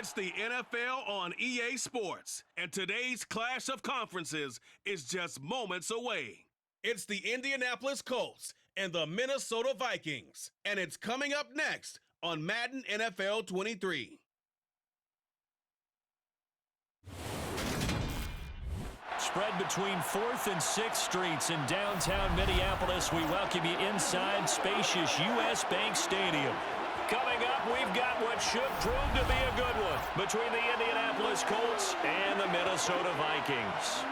It's the NFL on EA Sports, and today's clash of conferences is just moments away. It's the Indianapolis Colts and the Minnesota Vikings, and it's coming up next on Madden NFL 23. Spread between 4th and 6th Streets in downtown Minneapolis. We welcome you inside spacious U.S. Bank Stadium. Coming up, we've got what should prove to be a good one between the Indianapolis Colts and the Minnesota Vikings.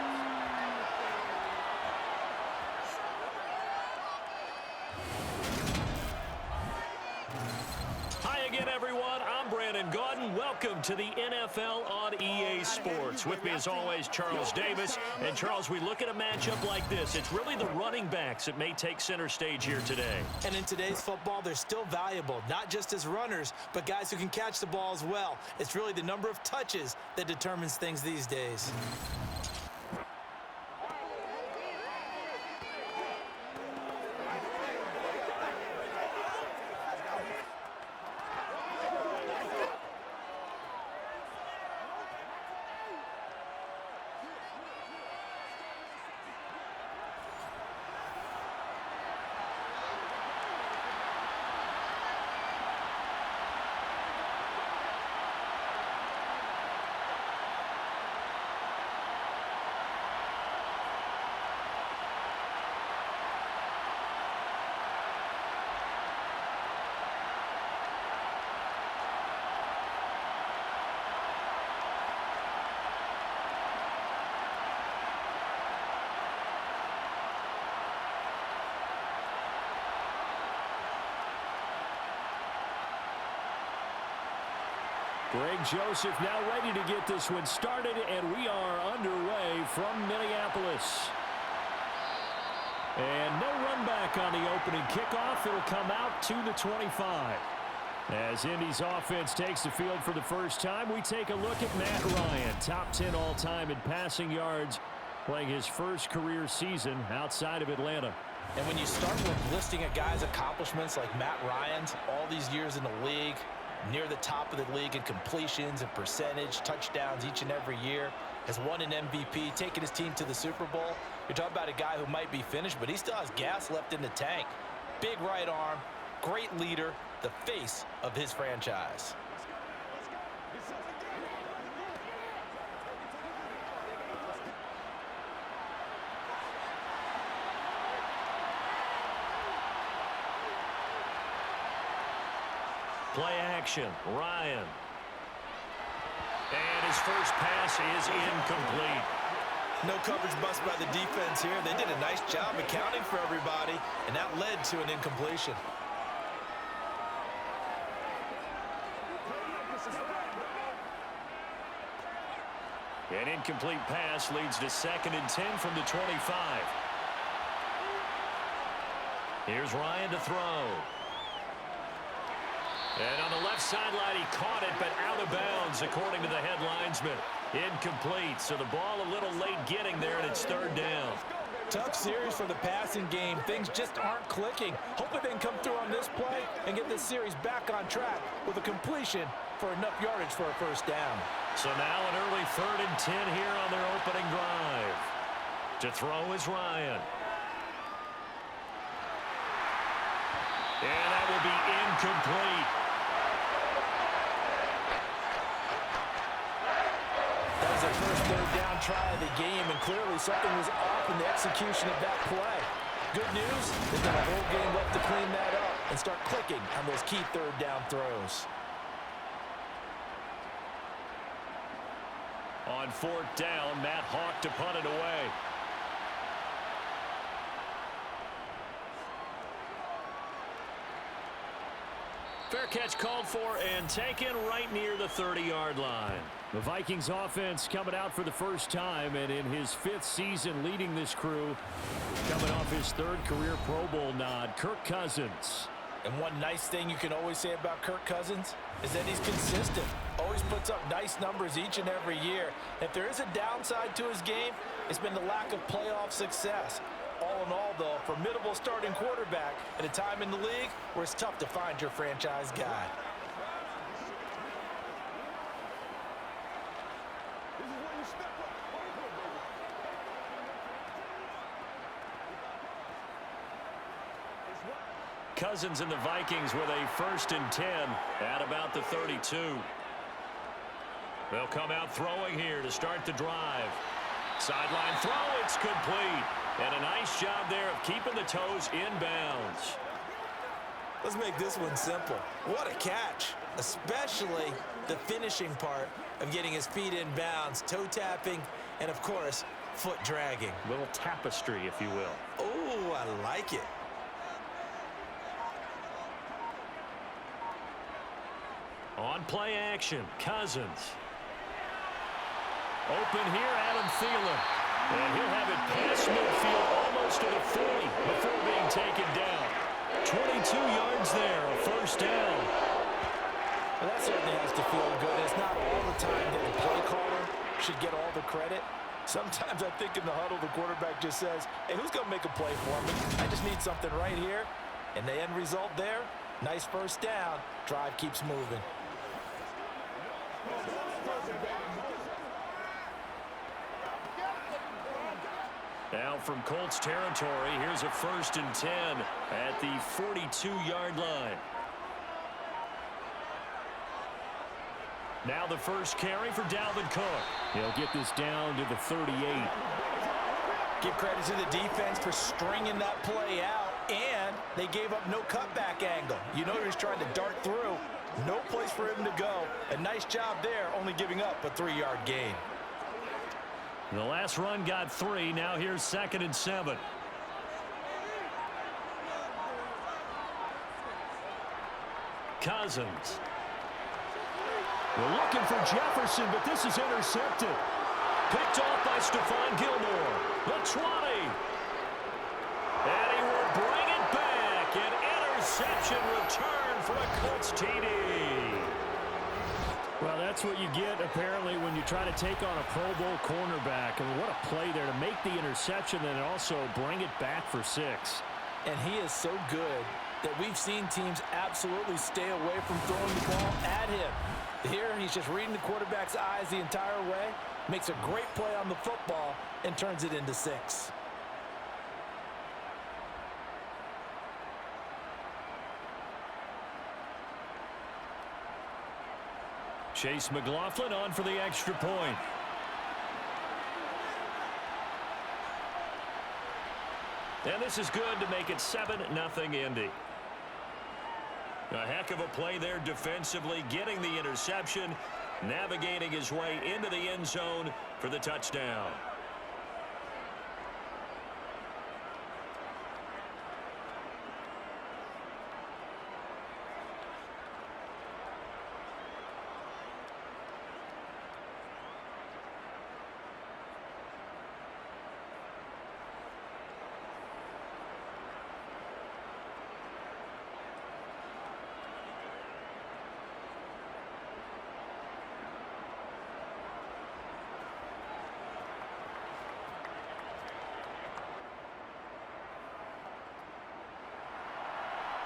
Hi again, everyone. I'm Brandon Gaudin. Welcome to the NFL on EA Sports. With me, as always, Charles Davis. And, Charles, we look at a matchup like this. It's really the running backs that may take center stage here today. And in today's football, they're still valuable, not just as runners, but guys who can catch the ball as well. It's really the number of touches that determines things these days. Greg Joseph now ready to get this one started, and we are underway from Minneapolis. And no run back on the opening kickoff. It'll come out to the 25. As Indy's offense takes the field for the first time, we take a look at Matt Ryan, top 10 all-time in passing yards, playing his first career season outside of Atlanta. And when you start with listing a guy's accomplishments like Matt Ryan's, all these years in the league, near the top of the league in completions and percentage, touchdowns each and every year, has won an MVP, taken his team to the Super Bowl. You're talking about a guy who might be finished, but he still has gas left in the tank. Big right arm, great leader, the face of his franchise. Play action, Ryan. And his first pass is incomplete. No coverage bust by the defense here. They did a nice job accounting for everybody, and that led to an incompletion. An incomplete pass leads to 2nd and 10 from the 25. Here's Ryan to throw. And on the left sideline, he caught it, but out of bounds, according to the head linesman. Incomplete, so the ball a little late getting there, and it's 3rd down. Tough series for the passing game. Things just aren't clicking. Hoping they can come through on this play and get this series back on track with a completion for enough yardage for a first down. So now an early 3rd and 10 here on their opening drive. To throw is Ryan. And that will be incomplete. That was their first 3rd down try of the game, and clearly something was off in the execution of that play. Good news, they've got a whole game left to clean that up and start clicking on those key 3rd down throws. On 4th down, Matt Hawk to punt it away. Fair catch called for and taken right near the 30-yard line. The Vikings offense coming out for the first time, and in his 5th season leading this crew, coming off his 3rd career Pro Bowl nod, Kirk Cousins. And one nice thing you can always say about Kirk Cousins is that he's consistent. Always puts up nice numbers each and every year. If there is a downside to his game, it's been the lack of playoff success. All in all, though, formidable starting quarterback at a time in the league where it's tough to find your franchise guy. Cousins and the Vikings with a 1st and 10 at about the 32. They'll come out throwing here to start the drive. Sideline throw, it's complete. And a nice job there of keeping the toes in bounds. Let's make this one simple. What a catch, especially the finishing part of getting his feet in bounds, toe tapping, and of course, foot dragging. Little tapestry, if you will. Oh, I like it. On play action, Cousins. Open here, Adam Thielen. And he'll have it past midfield almost to the 40 before being taken down. 22 yards there, a 1st down. Well, that certainly has to feel good. It's not all the time that the play caller should get all the credit. Sometimes I think in the huddle, the quarterback just says, hey, who's going to make a play for me? I just need something right here. And the end result there, nice 1st down. Drive keeps moving. Now from Colts territory, here's a 1st and 10 at the 42-yard line. Now the first carry for Dalvin Cook. He'll get this down to the 38. Give credit to the defense for stringing that play out, and they gave up no cutback angle. You know he's trying to dart through. No place for him to go. A nice job there, only giving up a 3-yard gain. The last run got 3. Now here's 2nd and 7. Cousins. We're looking for Jefferson, but this is intercepted. Picked off by Stephon Gilmore. The 20. And he will bring it back. An interception return for a Colts TD. Well, that's what you get, apparently, when you try to take on a Pro Bowl cornerback. I mean, what a play there to make the interception and also bring it back for 6. And he is so good that we've seen teams absolutely stay away from throwing the ball at him. Here, he's just reading the quarterback's eyes the entire way, makes a great play on the football, and turns it into 6. Chase McLaughlin on for the extra point. And this is good to make it 7-0 Indy. A heck of a play there defensively, getting the interception, navigating his way into the end zone for the touchdown.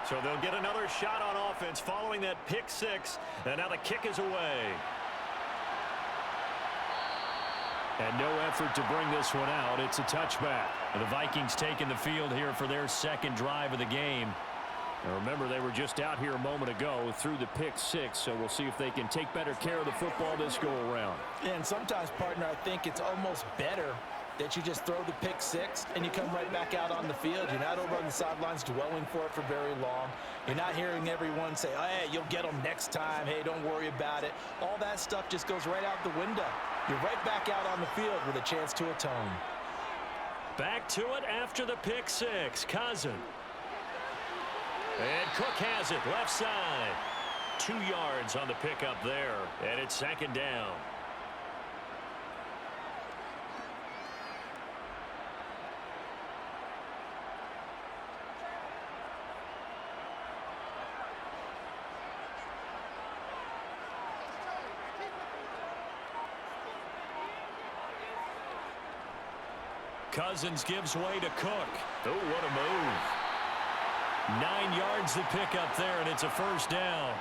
So they'll get another shot on offense following that pick 6. And now the kick is away. And no effort to bring this one out. It's a touchback. And the Vikings taking the field here for their 2nd drive of the game. Now remember, they were just out here a moment ago through the pick 6, so we'll see if they can take better care of the football this go around. And sometimes, partner, I think it's almost better that you just throw the pick 6 and you come right back out on the field. You're not over on the sidelines dwelling for it for very long. You're not hearing everyone say, oh, hey, you'll get them next time. Hey, don't worry about it. All that stuff just goes right out the window. You're right back out on the field with a chance to atone. Back to it after the pick 6. Cousins. And Cook has it left side. 2 yards on the pickup there. And it's 2nd down. Cousins gives way to Cook. Oh, what a move. 9 yards to pick up there, and it's a 1st down.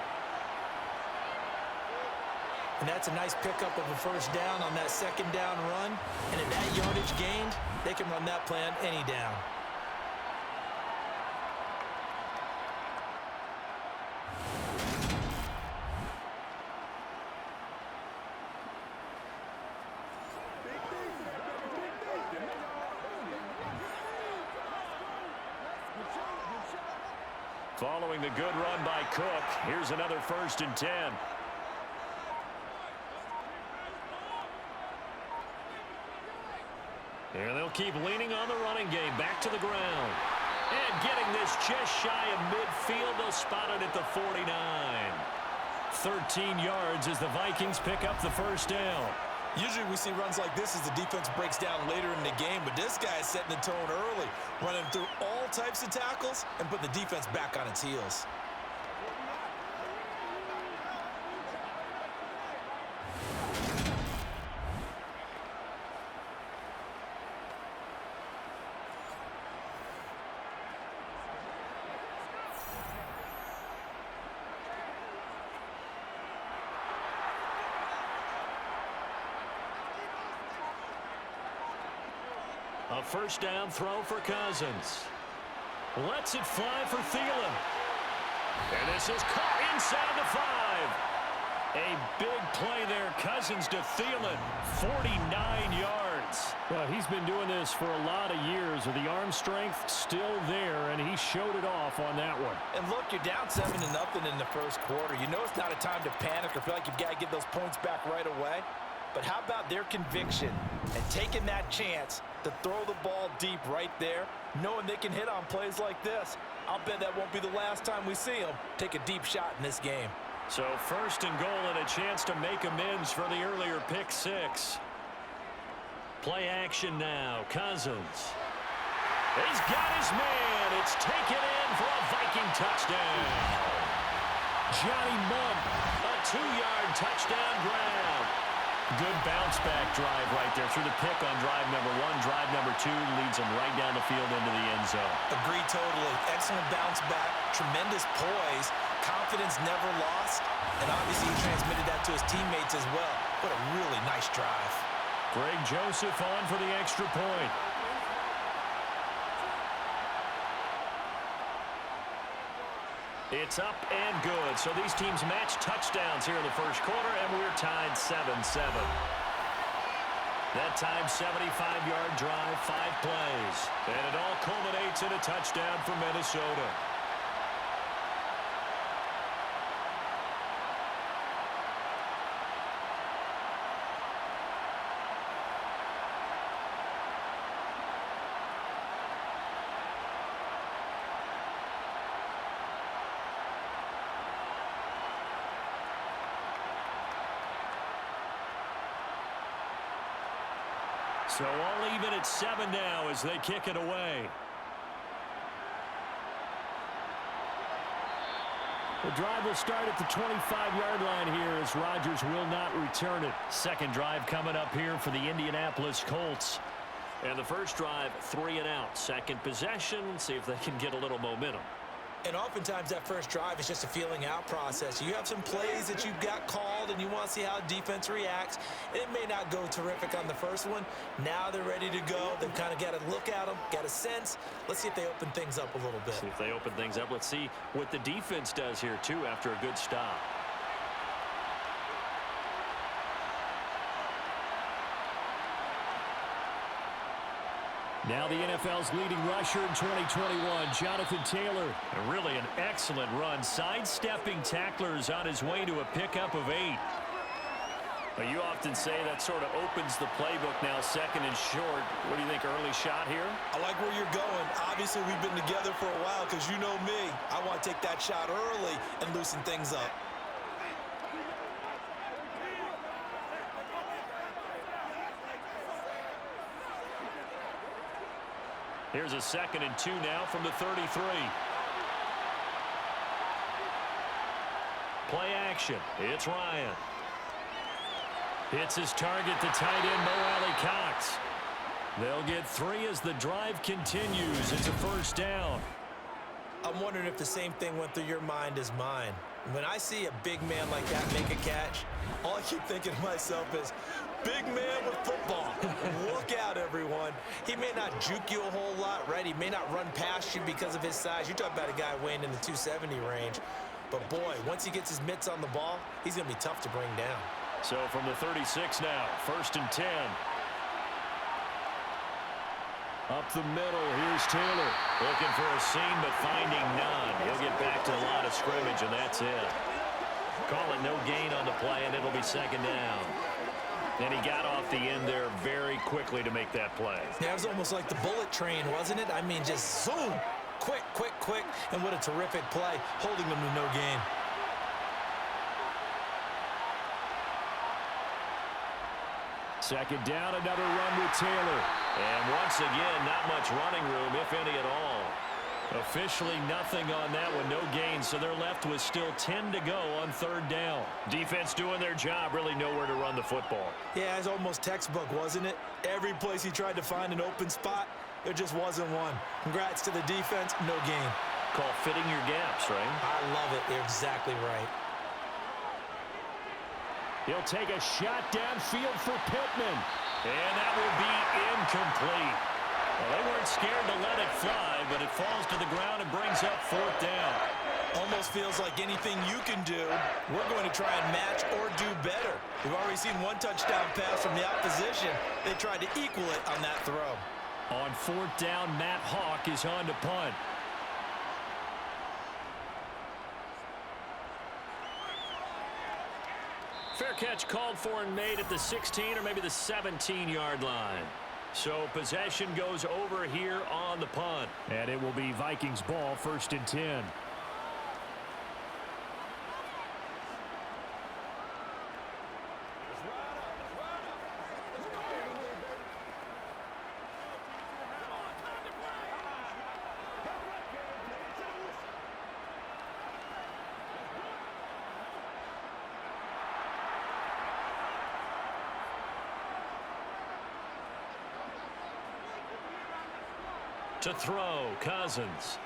And that's a nice pickup of a 1st down on that 2nd down run. And at that yardage gained, they can run that play on any down. Following the good run by Cook, here's another 1st and 10. And they'll keep leaning on the running game. Back to the ground. And getting this just shy of midfield. They'll spot it at the 49. 13 yards as the Vikings pick up the 1st down. Usually we see runs like this as the defense breaks down later in the game, but this guy is setting the tone early, running through all types of tackles and putting the defense back on its heels. A 1st down throw for Cousins. Lets it fly for Thielen. And this is caught inside the 5. A big play there. Cousins to Thielen. 49 yards. Well, he's been doing this for a lot of years with the arm strength still there, and he showed it off on that one. And look, you're down 7-0 in the 1st quarter. You know it's not a time to panic or feel like you've got to get those points back right away. But how about their conviction and taking that chance to throw the ball deep right there, knowing they can hit on plays like this? I'll bet that won't be the last time we see them take a deep shot in this game. So 1st and goal and a chance to make amends for the earlier pick 6. Play action now. Cousins. He's got his man. It's taken in for a Viking touchdown. Johnny Mundt, a 2-yard touchdown grab. Good bounce-back drive right there through the pick on drive number 1. Drive number 2 leads him right down the field into the end zone. Agree totally. Excellent bounce back, tremendous poise, confidence never lost, and obviously he transmitted that to his teammates as well. What a really nice drive. Greg Joseph on for the extra point. It's up and good. So these teams match touchdowns here in the 1st quarter, and we're tied 7-7. That time, 75-yard drive, 5 plays. And it all culminates in a touchdown for Minnesota. So all even at 7 now as they kick it away. The drive will start at the 25-yard line here as Rodgers will not return it. 2nd drive coming up here for the Indianapolis Colts. And the 1st drive, 3 and out. 2nd possession, see if they can get a little momentum. And oftentimes that 1st drive is just a feeling out process. You have some plays that you've got called and you want to see how defense reacts. It may not go terrific on the 1st one. Now they're ready to go. They've kind of got to look at them, got a sense. Let's see if they open things up a little bit. See if they open things up. Let's see what the defense does here, too, after a good stop. Now the NFL's leading rusher in 2021, Jonathan Taylor. And really an excellent run, sidestepping tacklers on his way to a pickup of 8. Well, you often say that sort of opens the playbook now, 2nd and short. What do you think, early shot here? I like where you're going. Obviously, we've been together for a while because you know me. I want to take that shot early and loosen things up. Here's a 2nd and 2 now from the 33. Play action. It's Ryan. Hits his target, the tight end, Mo Alley-Cox. They'll get 3 as the drive continues. It's a 1st down. I'm wondering if the same thing went through your mind as mine. When I see a big man like that make a catch, all I keep thinking to myself is, big man with football. Look out, everyone. He may not juke you a whole lot, right? He may not run past you because of his size. You're talking about a guy weighing in the 270 range. But, boy, once he gets his mitts on the ball, he's going to be tough to bring down. So from the 36 now, 1st and 10. Up the middle, here's Taylor. Looking for a seam, but finding none. He'll get back to the line of scrimmage, and that's it. Call it no gain on the play, and it'll be second down. And he got off the end there very quickly to make that play. Yeah, it was almost like the bullet train, wasn't it? I mean, just zoom. Quick, quick, quick. And what a terrific play, holding them to no gain. Second down, another run with Taylor. And once again, not much running room, if any at all. Officially nothing on that one, no gain, so they're left with still 10 to go on third down. Defense doing their job, really nowhere to run the football. Yeah, it's almost textbook, wasn't it? Every place he tried to find an open spot, there just wasn't one. Congrats to the defense, no gain. Call fitting your gaps, right? I love it. They're exactly right. He'll take a shot downfield for Pittman. And that will be incomplete. Well, they weren't scared to let it fly, but it falls to the ground and brings up fourth down. Almost feels like anything you can do, we're going to try and match or do better. We've already seen one touchdown pass from the opposition. They tried to equal it on that throw. On fourth down, Matt Hawk is on to punt. Fair catch called for and made at the 16 or maybe the 17-yard line. So possession goes over here on the punt. And it will be Vikings ball, 1st and 10. To throw, Cousins.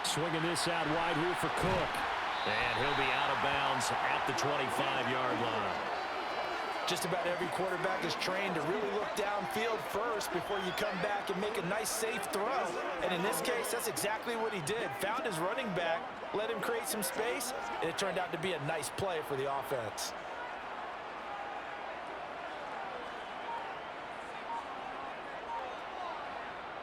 Swinging this out wide here for Cook. And he'll be out of bounds at the 25-yard line. Just about every quarterback is trained to really look downfield first before you come back and make a nice, safe throw. And in this case, that's exactly what he did. Found his running back, let him create some space, and it turned out to be a nice play for the offense.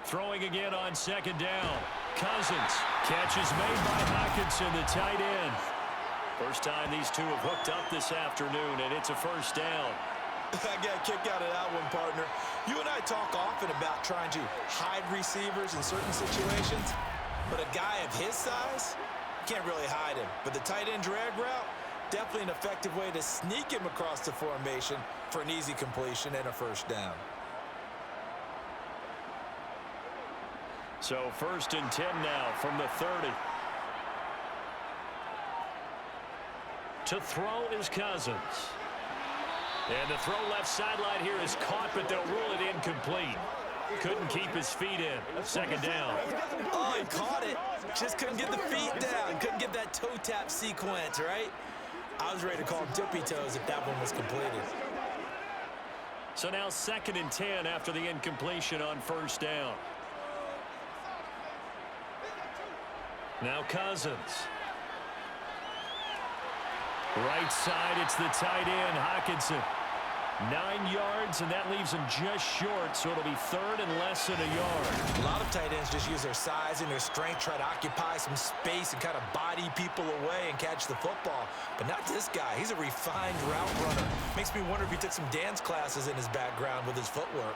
Throwing again on second down. Cousins. Catch is made by Hockenson, the tight end. First time these two have hooked up this afternoon, and it's a first down. I got a kick out of that one, partner. You and I talk often about trying to hide receivers in certain situations, but a guy of his size, you can't really hide him. But the tight end drag route, definitely an effective way to sneak him across the formation for an easy completion and a first down. So 1st and 10 now from the 30. To throw is Cousins. And the throw left sideline here is caught, but they'll rule it incomplete. Couldn't keep his feet in. Second down. Oh, he caught it. Just couldn't get the feet down. Couldn't get that toe tap sequence, right? I was ready to call him tippy toes if that one was completed. So now 2nd and 10 after the incompletion on first down. Now Cousins. Right side, it's the tight end, Hockenson. 9 yards, and that leaves him just short, so it'll be 3rd and less than a yard. A lot of tight ends just use their size and their strength, try to occupy some space and kind of body people away and catch the football. But not this guy. He's a refined route runner. Makes me wonder if he took some dance classes in his background with his footwork.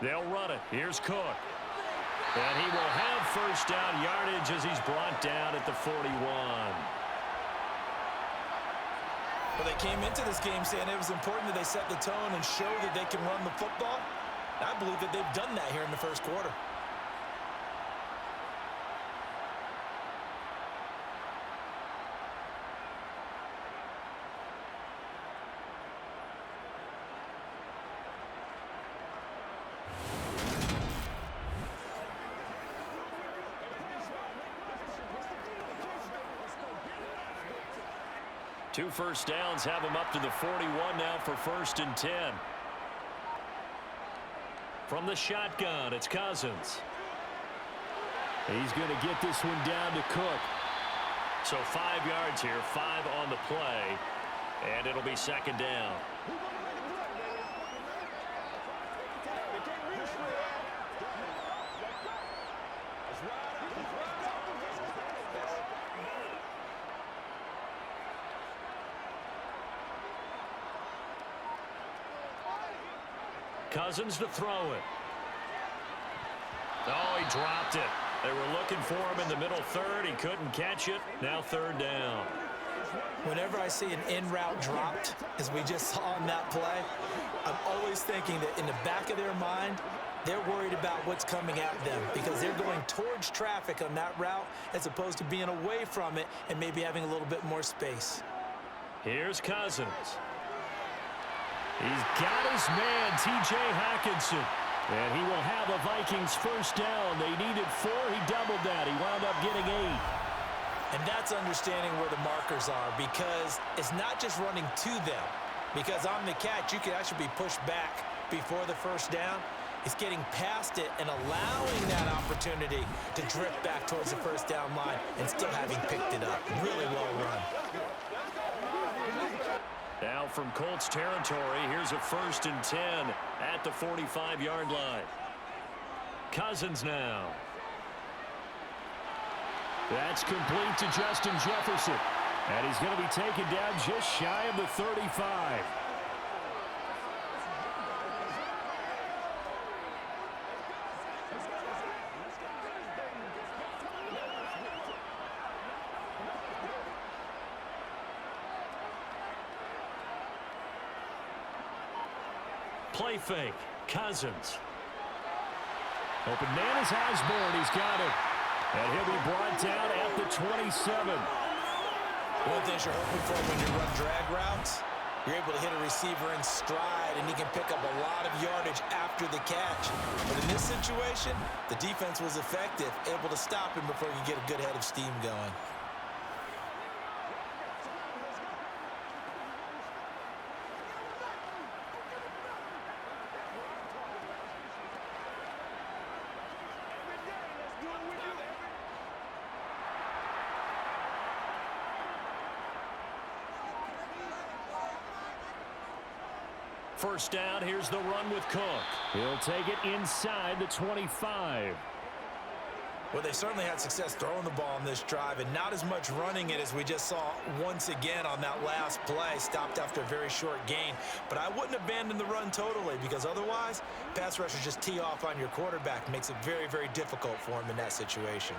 They'll run it. Here's Cook. And he will have first down yardage as he's brought down at the 41. Well, they came into this game saying it was important that they set the tone and show that they can run the football. I believe that they've done that here in the first quarter. Two first downs have him up to the 41 now for 1st and 10. From the shotgun, it's Cousins. He's going to get this one down to Cook. So 5 yards here, 5 on the play, and it'll be second down. Cousins to throw it. Oh, he dropped it. They were looking for him in the middle third. He couldn't catch it. Now third down. Whenever I see an in-route dropped, as we just saw in that play, I'm always thinking that in the back of their mind, they're worried about what's coming at them because they're going towards traffic on that route as opposed to being away from it and maybe having a little bit more space. Here's Cousins. He's got his man, T.J. Hockenson. And he will have a Vikings first down. They needed 4. He doubled that. He wound up getting 8. And that's understanding where the markers are because it's not just running to them. Because on the catch, you could actually be pushed back before the first down. It's getting past it and allowing that opportunity to drift back towards the first down line and still having picked it up. Really well run. Now from Colts territory, here's a 1st and 10 at the 45-yard line. Cousins now. That's complete to Justin Jefferson. And he's going to be taken down just shy of the 35. Play fake. Cousins. Open man is Osborne. He's got it. And he'll be brought down at the 27. One thing you're hoping for when you run drag routes, you're able to hit a receiver in stride, and he can pick up a lot of yardage after the catch. But in this situation, the defense was effective, able to stop him before he could get a good head of steam going. First down, here's the run with Cook. He'll take it inside the 25. Well, they certainly had success throwing the ball on this drive and not as much running it as we just saw once again on that last play. Stopped after a very short gain. But I wouldn't abandon the run totally because otherwise, pass rushers just tee off on your quarterback. Makes it very, very difficult for him in that situation.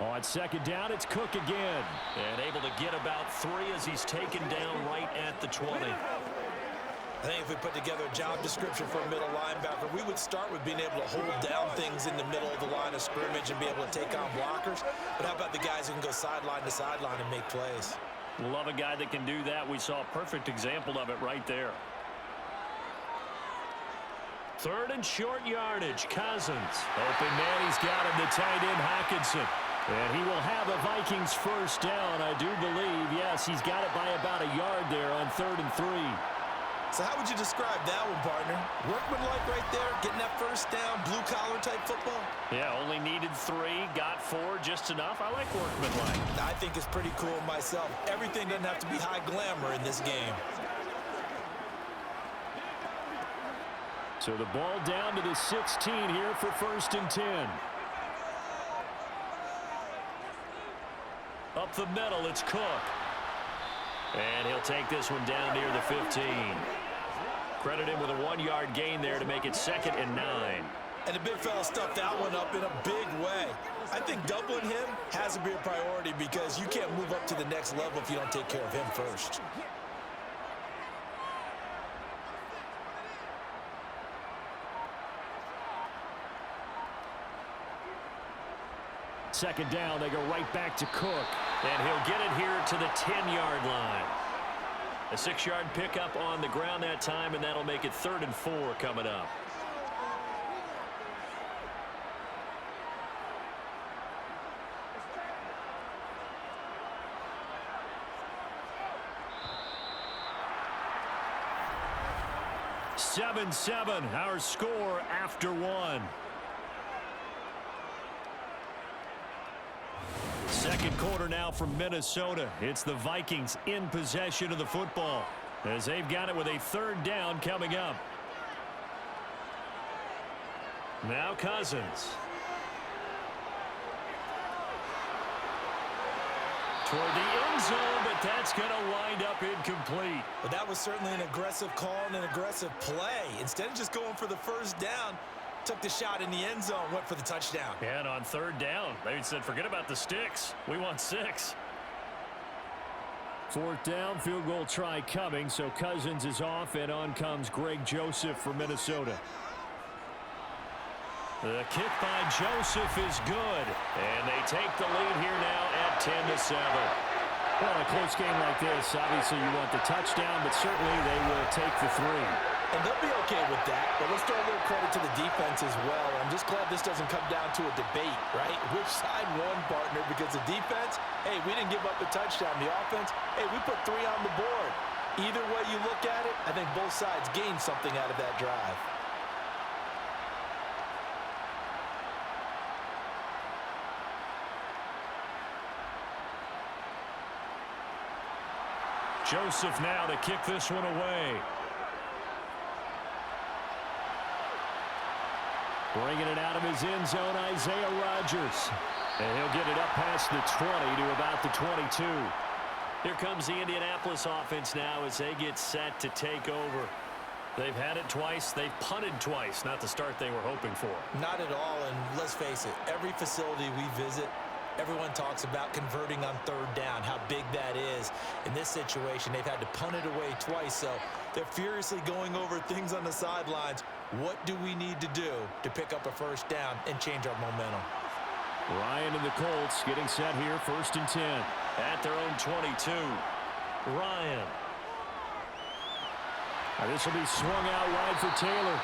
On second down, it's Cook again. And able to get about 3 as he's taken down right at the 20. I think if we put together a job description for a middle linebacker, we would start with being able to hold down things in the middle of the line of scrimmage and be able to take on blockers. But how about the guys who can go sideline to sideline and make plays? Love a guy that can do that. We saw a perfect example of it right there. 3rd and short yardage. Cousins. Open man, he's got him, the tight end Hockenson. And he will have a Vikings first down, I do believe. Yes, he's got it by about a yard there on 3rd and 3. So how would you describe that one, partner? Workmanlike right there, getting that first down, blue-collar type football? Yeah, only needed 3, got 4, just enough. I like workmanlike. I think it's pretty cool myself. Everything doesn't have to be high glamour in this game. So the ball down to the 16 here for 1st and 10. Up the middle, it's Cook. And he'll take this one down near the 15. Credit him with a 1-yard gain there to make it 2nd and 9. And the big fella stuffed that one up in a big way. I think doubling him has to be a priority because you can't move up to the next level if you don't take care of him first. Second down, they go right back to Cook. And he'll get it here to the 10-yard line. A 6-yard pickup on the ground that time, and that'll make it 3rd and 4 coming up. 7-7, our score after one. Second quarter now from Minnesota. It's the Vikings in possession of the football as they've got it with a third down coming up. Now Cousins. Toward the end zone, but that's going to wind up incomplete. But that was certainly an aggressive call and an aggressive play. Instead of just going for the first down, took the shot in the end zone, went for the touchdown. And on third down, they said, forget about the sticks. We want 6. Fourth down, field goal try coming, so Cousins is off, and on comes Greg Joseph for Minnesota. The kick by Joseph is good, and they take the lead here now at 10-7. Well, in a close game like this, obviously you want the touchdown, but certainly they will take the 3. And they'll be okay with that, but let's throw a little credit to the defense as well. I'm just glad this doesn't come down to a debate, right? Which side won, partner? Because the defense, hey, we didn't give up a touchdown. The offense, hey, we put 3 on the board. Either way you look at it, I think both sides gained something out of that drive. Joseph now to kick this one away. Bringing it out of his end zone, Isaiah Rodgers. And he'll get it up past the 20 to about the 22. Here comes the Indianapolis offense now as they get set to take over. They've had it twice. They've punted twice. Not the start they were hoping for. Not at all, and let's face it, every facility we visit, everyone talks about converting on third down, how big that is. In this situation, they've had to punt it away twice, so they're furiously going over things on the sidelines. What do we need to do to pick up a first down and change our momentum? Ryan and the Colts getting set here, 1st and 10. At their own 22. Ryan. Now this will be swung out wide for Taylor.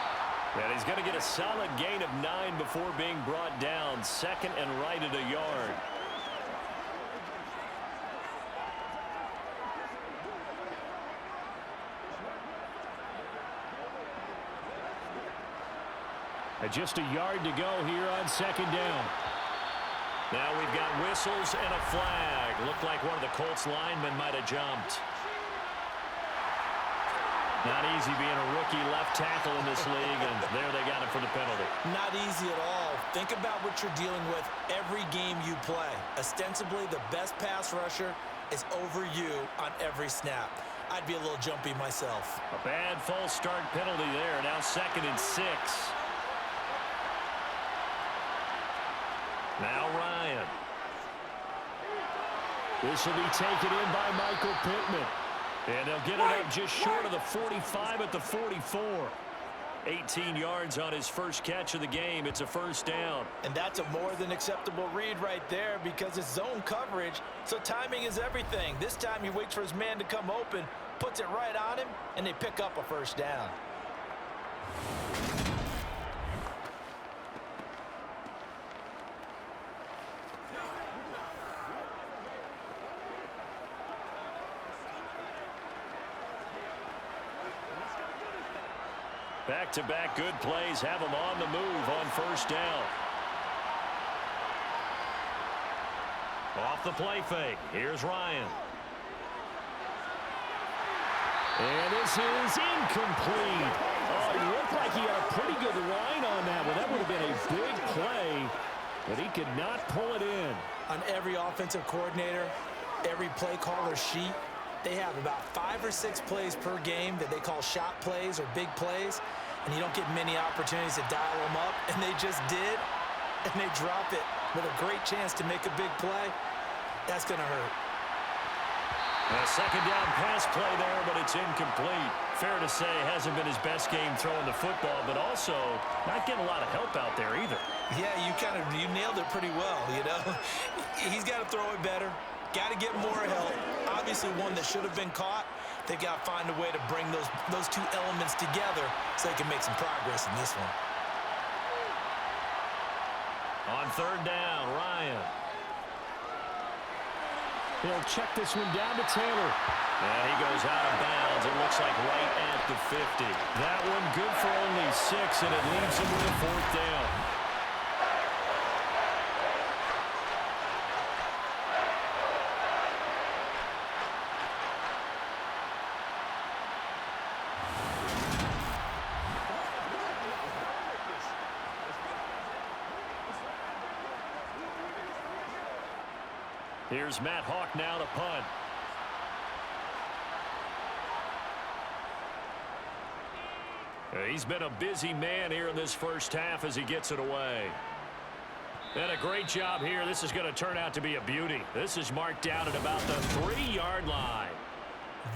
And he's going to get a solid gain of 9 before being brought down. Second and right at a yard. And just a yard to go here on second down. Now we've got whistles and a flag. Looked like one of the Colts linemen might have jumped. Not easy being a rookie left tackle in this league, and there they got it for the penalty. Not easy at all. Think about what you're dealing with every game you play. Ostensibly, the best pass rusher is over you on every snap. I'd be a little jumpy myself. A bad false start penalty there. Now 2nd and 6. Now Ryan. This will be taken in by Michael Pittman. And they'll get it up just short of the 45 at the 44. 18 yards on his first catch of the game. It's a first down. And that's a more than acceptable read right there because it's zone coverage, so timing is everything. This time he waits for his man to come open, puts it right on him, and they pick up a first down. Back-to-back good plays have them on the move on first down. Off the play fake. Here's Ryan. And this is incomplete. Oh, it looked like he had a pretty good line on that one. That would have been a big play, but he could not pull it in. On every offensive coordinator, every play caller sheet, they have about 5 or 6 plays per game that they call shot plays or big plays, and you don't get many opportunities to dial them up, and they just did, and they drop it with a great chance to make a big play. That's going to hurt. A second down pass play there, but it's incomplete. Fair to say, hasn't been his best game throwing the football, but also not getting a lot of help out there either. Yeah, you nailed it pretty well, you know. He's got to throw it better. Got to get more help. Obviously one that should have been caught. They've got to find a way to bring those two elements together so they can make some progress in this one. On third down, Ryan. He'll check this one down to Taylor. And he goes out of bounds downs, it looks like right at the 50. That one good for only 6, and it leaves them with a 4th down. Here's Matt Hawk now to punt. He's been a busy man here in this first half as he gets it away. And a great job here. This is going to turn out to be a beauty. This is marked down at about the 3-yard line.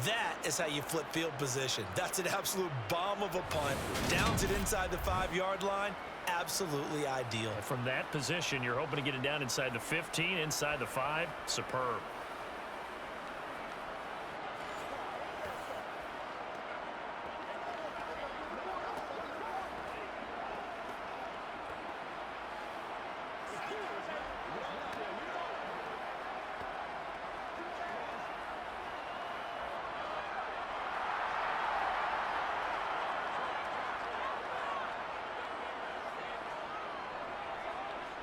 That is how you flip field position. That's an absolute bomb of a punt. Downs it inside the 5-yard line. Absolutely ideal. And from that position, you're hoping to get it down inside the 15, inside the 5. Superb.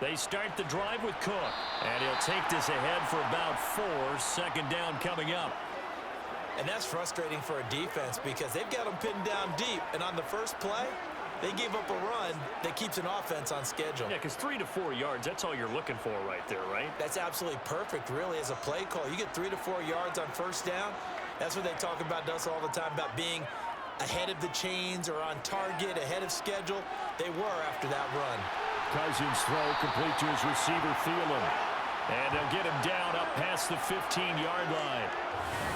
They start the drive with Cook. And he'll take this ahead for about 4. 2nd down coming up. And that's frustrating for a defense because they've got them pinned down deep. And on the first play, they gave up a run that keeps an offense on schedule. Yeah, because 3 to 4 yards, that's all you're looking for right there, right? That's absolutely perfect, really, as a play call. You get 3 to 4 yards on first down. That's what they talk about us all the time, about being ahead of the chains or on target, ahead of schedule. They were after that run. Cousins throw complete to his receiver, Thielen. And they'll get him down up past the 15-yard line.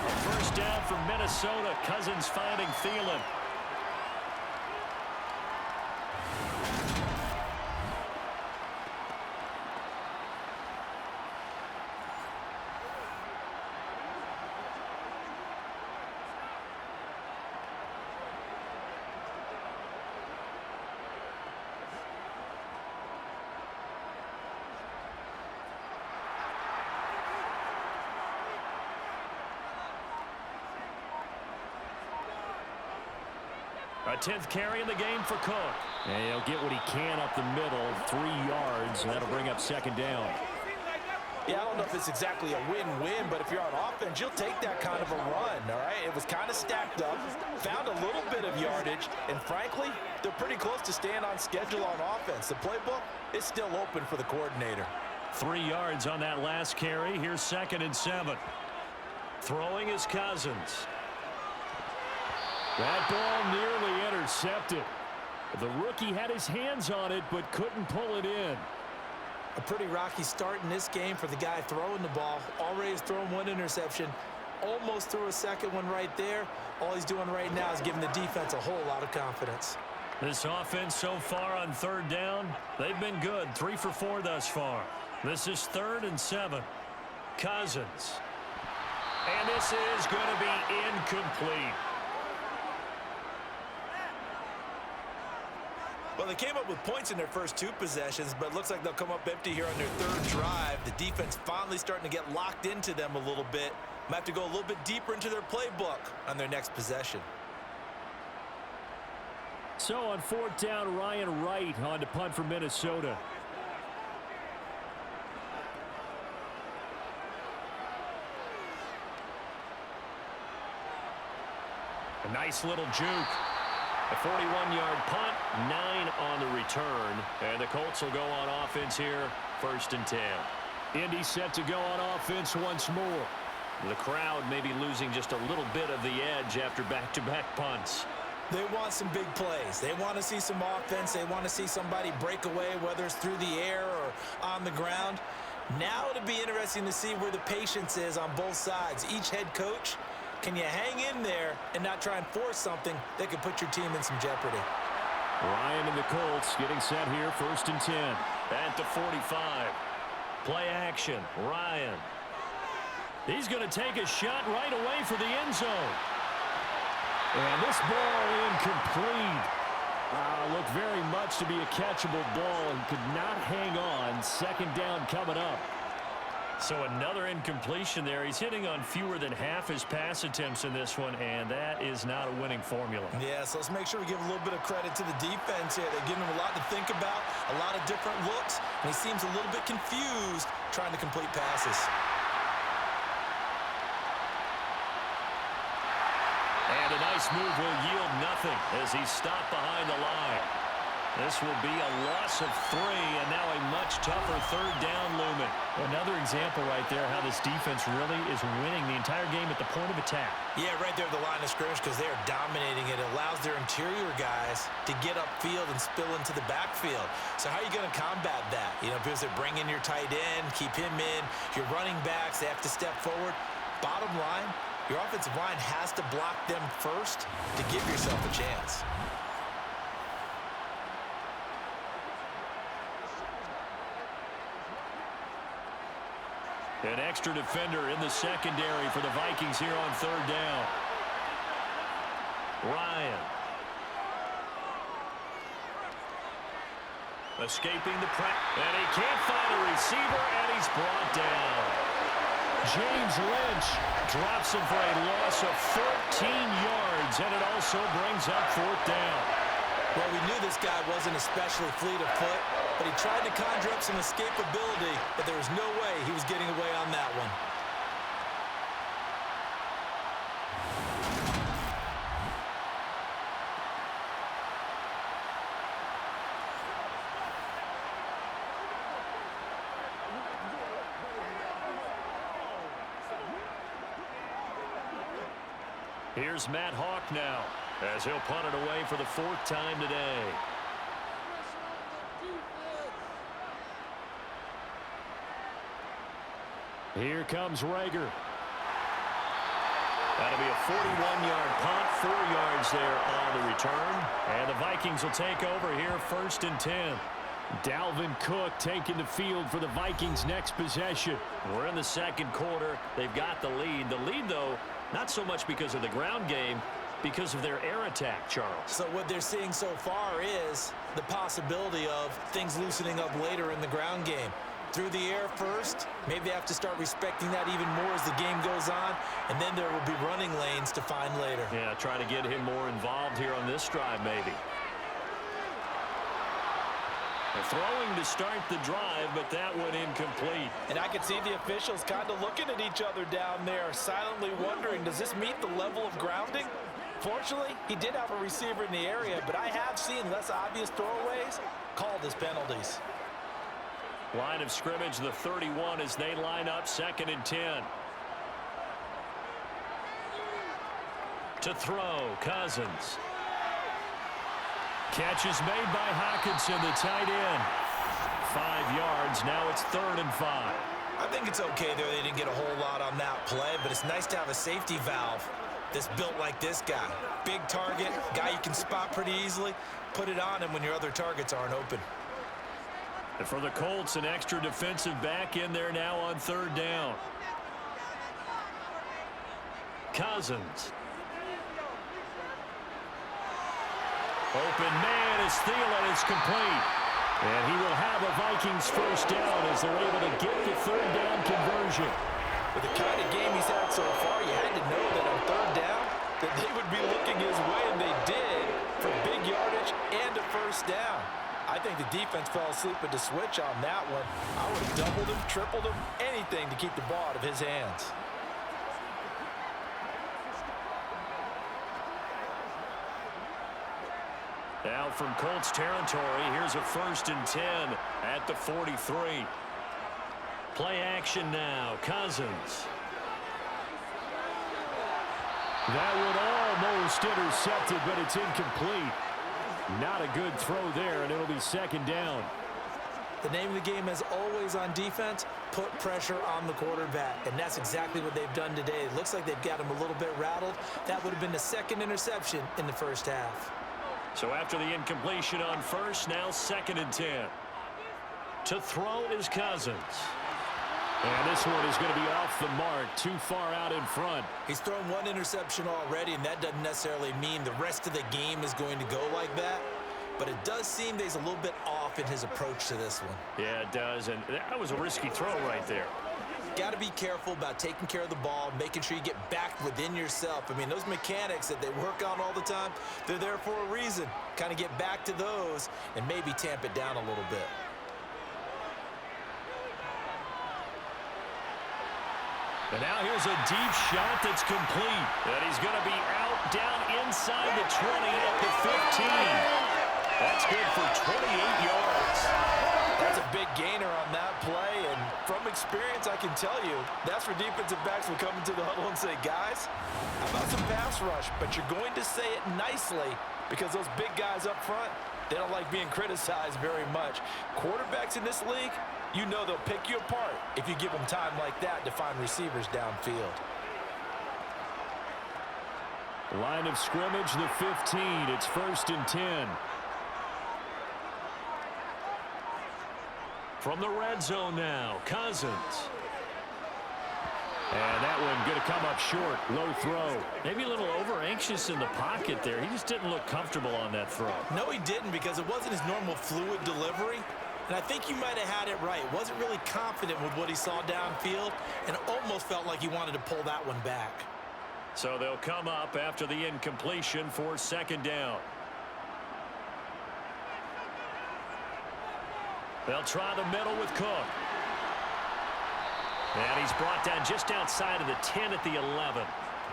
A first down for Minnesota. Cousins finding Thielen. A 10th carry in the game for Cook. And he'll get what he can up the middle, 3 yards, and that'll bring up 2nd down. Yeah, I don't know if it's exactly a win-win, but if you're on offense, you'll take that kind of a run, all right? It was kind of stacked up, found a little bit of yardage, and frankly, they're pretty close to staying on schedule on offense. The playbook is still open for the coordinator. 3 yards on that last carry. Here's 2nd and 7. Throwing is Cousins. That ball nearly intercepted. The rookie had his hands on it, but couldn't pull it in. A pretty rocky start in this game for the guy throwing the ball. Already has thrown 1 interception. Almost threw a 2nd one right there. All he's doing right now is giving the defense a whole lot of confidence. This offense so far on 3rd down, they've been good. 3 for 4 thus far. This is 3rd and 7. Cousins. And this is going to be incomplete. Well, they came up with points in their first 2 possessions, but it looks like they'll come up empty here on their 3rd drive. The defense finally starting to get locked into them a little bit. Might have to go a little bit deeper into their playbook on their next possession. So on 4th down, Ryan Wright on to punt for Minnesota. A nice little juke. A 41-yard punt, 9 on the return. And the Colts will go on offense here, 1st and 10. Indy set to go on offense once more. The crowd may be losing just a little bit of the edge after back-to-back punts. They want some big plays. They want to see some offense. They want to see somebody break away, whether it's through the air or on the ground. Now it'll be interesting to see where the patience is on both sides. Each head coach, can you hang in there and not try and force something that could put your team in some jeopardy? Ryan and the Colts getting set here, 1st and 10. At the 45. Play action, Ryan. He's going to take a shot right away for the end zone. And this ball incomplete. Looked very much to be a catchable ball and could not hang on. 2nd down coming up. So another incompletion there. He's hitting on fewer than half his pass attempts in this one, and that is not a winning formula. Yeah, so let's make sure we give a little bit of credit to the defense here. They're giving him a lot to think about, a lot of different looks, and he seems a little bit confused trying to complete passes. And a nice move will yield nothing as he's stopped behind the line. This will be a loss of 3, and now a much tougher third down looming. Another example right there how this defense really is winning the entire game at the point of attack. Yeah, right there at the line of scrimmage because they are dominating it. It allows their interior guys to get upfield and spill into the backfield. So how are you going to combat that? You know, because they bring in your tight end, keep him in. Your running backs, they have to step forward. Bottom line, your offensive line has to block them first to give yourself a chance. An extra defender in the secondary for the Vikings here on third down. Ryan. Escaping the press. And he can't find a receiver, and he's brought down. James Lynch drops him for a loss of 14 yards, and it also brings up fourth down. Well, we knew this guy wasn't especially fleet of foot, but he tried to conjure up some escapability, but there was no way he was getting away on that one. Here's Matt Hawk now, as he'll punt it away for the 4th time today. Here comes Rager. That'll be a 41-yard punt, 4 yards there on the return. And the Vikings will take over here 1st and 10. Dalvin Cook taking the field for the Vikings' next possession. We're in the second quarter. They've got the lead. The lead, though, not so much because of the ground game, because of their air attack, Charles. So what they're seeing so far is the possibility of things loosening up later in the ground game. Through the air first, maybe they have to start respecting that even more as the game goes on, and then there will be running lanes to find later. Yeah, try to get him more involved here on this drive, maybe. They're throwing to start the drive, but that went incomplete. And I could see the officials kind of looking at each other down there, silently wondering, does this meet the level of grounding? Fortunately, he did have a receiver in the area, but I have seen less obvious throwaways called as penalties. Line of scrimmage, the 31, as they line up 2nd and 10. To throw, Cousins. Catch is made by Hockenson, the tight end. 5 yards, now it's 3rd and 5. I think it's okay there. They didn't get a whole lot on that play, but it's nice to have a safety valve that's built like this guy. Big target, guy you can spot pretty easily. Put it on him when your other targets aren't open. And for the Colts, an extra defensive back in there now on 3rd down. Cousins. Open man is Thielen. It's complete. And he will have a Vikings first down as they're able to get the 3rd down conversion. With the kind of game he's had so far, you had to know that on 3rd down that they would be looking his way, and they did, for big yardage and a first down. I think the defense fell asleep at the switch on that one. I would have doubled him, tripled him, anything to keep the ball out of his hands. Now from Colts territory, here's a 1st and 10 at the 43. Play action now, Cousins. That one almost intercepted, but it's incomplete. Not a good throw there, and it'll be 2nd down. The name of the game, as always on defense, put pressure on the quarterback, and that's exactly what they've done today. It looks like they've got him a little bit rattled. That would have been the 2nd interception in the first half. So after the incompletion on 1st, now 2nd and 10. To throw is Cousins. And this one is going to be off the mark, too far out in front. He's thrown 1 interception already, and that doesn't necessarily mean the rest of the game is going to go like that. But it does seem that he's a little bit off in his approach to this one. Yeah, it does, and that was a risky throw right there. got to be careful about taking care of the ball, making sure you get back within yourself. I mean, those mechanics that they work on all the time, they're there for a reason. Kind of get back to those and maybe tamp it down a little bit. And now here's a deep shot that's complete. And he's going to be out down inside the 20 at the 15. That's good for 28 yards. That's a big gainer on that play, and from experience, I can tell you, that's where defensive backs will come into the huddle and say, guys, how about some pass rush? But you're going to say it nicely because those big guys up front, they don't like being criticized very much. Quarterbacks in this league, you know they'll pick you apart if you give them time like that to find receivers downfield. Line of scrimmage, the 15. It's 1st and 10. From the red zone now, Cousins. And that one going to come up short. Low throw. Maybe a little over-anxious in the pocket there. He just didn't look comfortable on that throw. No, he didn't, because it wasn't his normal fluid delivery. And I think you might have had it right. Wasn't really confident with what he saw downfield and almost felt like he wanted to pull that one back. So they'll come up after the incompletion for 2nd down. They'll try the middle with Cook. And he's brought down just outside of the 10 at the 11.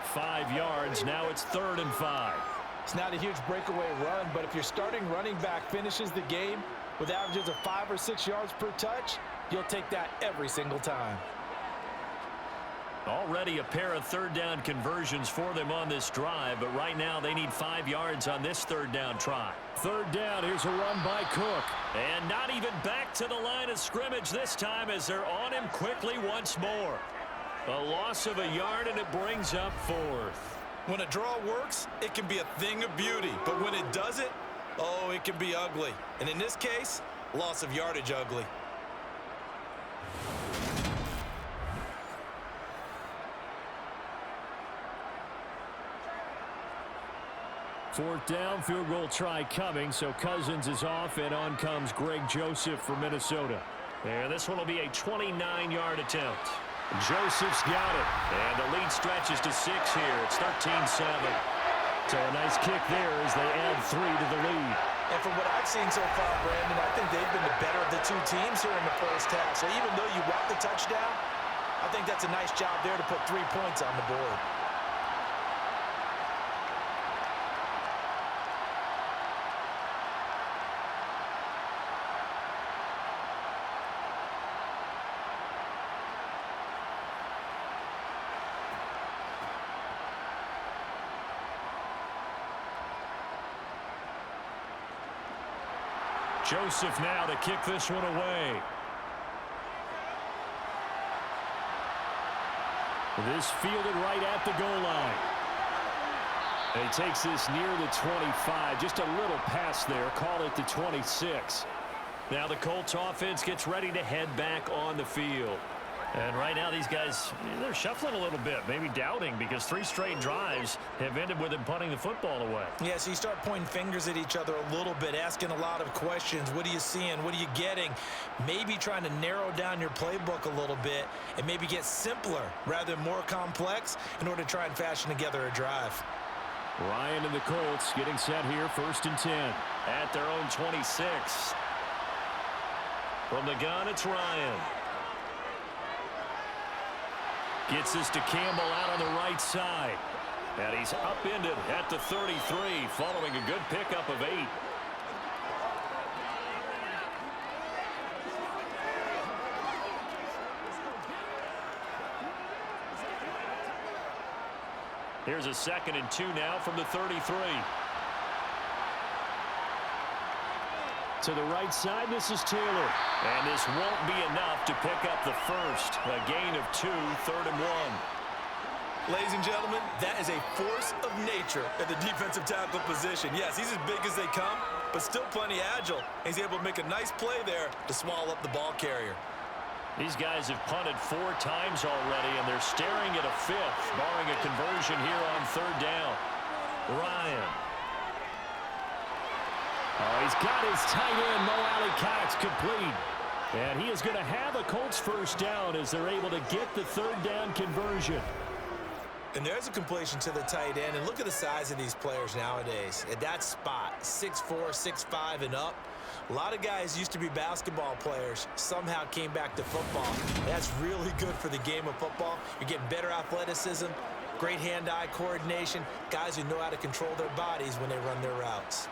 5 yards. Now it's 3rd and 5. It's not a huge breakaway run, but if your starting running back finishes the game with averages of 5 or 6 yards per touch, you'll take that every single time. Already a pair of 3rd down conversions for them on this drive, but right now they need 5 yards on this 3rd down try. 3rd down, here's a run by Cook. And not even back to the line of scrimmage this time as they're on him quickly once more. A loss of a yard, and it brings up 4th. When a draw works, it can be a thing of beauty, but when it doesn't, oh, it can be ugly. And in this case, loss of yardage ugly. 4th down, field goal try coming, so Cousins is off, and on comes Greg Joseph for Minnesota. And this one will be a 29-yard attempt. Joseph's got it. And the lead stretches to 6 here. It's 13-7. So a nice kick there as they add 3 to the lead. And from what I've seen so far, Brandon, I think they've been the better of the two teams here in the first half. So even though you want the touchdown, I think that's a nice job there to put 3 points on the board. Joseph now to kick this one away. This fielded right at the goal line. He takes this near the 25. Just a little pass there. Call it the 26. Now the Colts offense gets ready to head back on the field. And right now these guys, they're shuffling a little bit, maybe doubting, because 3 straight drives have ended with them punting the football away. Yeah, so you start pointing fingers at each other a little bit, asking a lot of questions. What are you seeing? What are you getting? Maybe trying to narrow down your playbook a little bit and maybe get simpler rather than more complex in order to try and fashion together a drive. Ryan and the Colts getting set here, 1st and 10. At their own 26. From the gun, it's Ryan. Gets this to Campbell out on the right side. And he's upended at the 33, following a good pickup of 8. Here's a 2nd and 2 now from the 33. To the right side, this is Taylor. And this won't be enough to pick up the first. A gain of 2, 3rd and 1. Ladies and gentlemen, that is a force of nature at the defensive tackle position. Yes, he's as big as they come, but still plenty agile. He's able to make a nice play there to swallow up the ball carrier. These guys have punted 4 times already, and they're staring at a 5th, barring a conversion here on 3rd down. Ryan. Oh, he's got his tight end, Mo Alley Cox, complete. And he is going to have a Colts first down as they're able to get the third down conversion. And there's a completion to the tight end. And look at the size of these players nowadays. At that spot, 6'4", 6'5", and up. A lot of guys used to be basketball players, somehow came back to football. That's really good for the game of football. You're getting better athleticism, great hand-eye coordination, guys who know how to control their bodies when they run their routes.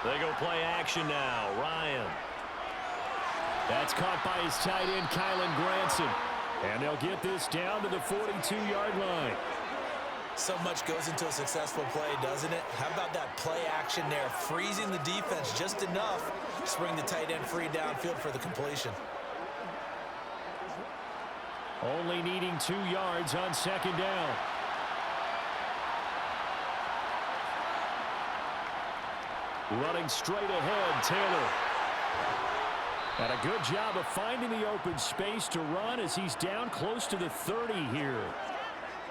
They go play action now. Ryan. That's caught by his tight end, Kylan Granson. And they'll get this down to the 42-yard line. So much goes into a successful play, doesn't it? How about that play action there? Freezing the defense just enough to bring the tight end free downfield for the completion. Only needing 2 yards on second down. Running straight ahead, Taylor. And a good job of finding the open space to run as he's down close to the 30 here.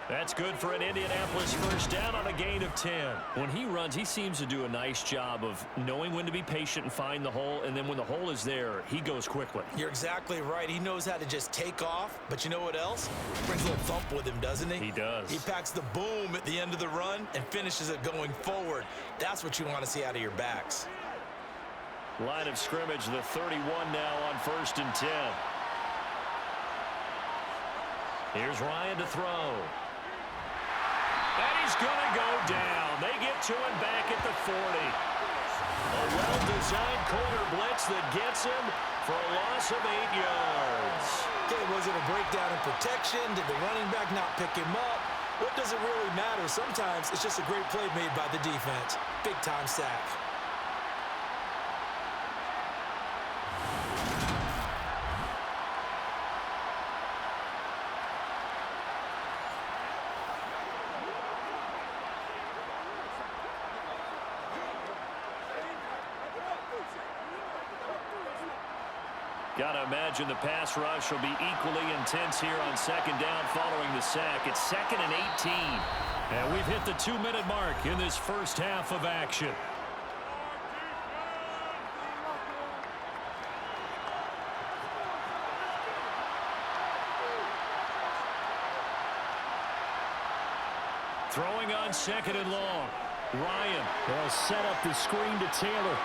That's good for an Indianapolis first down on a gain of 10. When he runs, he seems to do a nice job of knowing when to be patient and find the hole, and then when the hole is there, he goes quickly. You're exactly right. He knows how to just take off, but you know what else? Brings a little thump with him, doesn't he? He does. He packs the boom at the end of the run and finishes it going forward. That's what you want to see out of your backs. Line of scrimmage, the 31 now on 1st and 10. Here's Ryan to throw. And he's going to go down. They get to him back at the 40. A well-designed corner blitz that gets him for a loss of 8 yards. Okay, was it a breakdown in protection? Did the running back not pick him up? What does it really matter? Sometimes it's just a great play made by the defense. Big-time sack. Got to imagine the pass rush will be equally intense here on second down following the sack. It's 2nd and 18. And we've hit the 2-minute mark in this first half of action. Throwing on 2nd and long. Ryan will set up the screen to Taylor.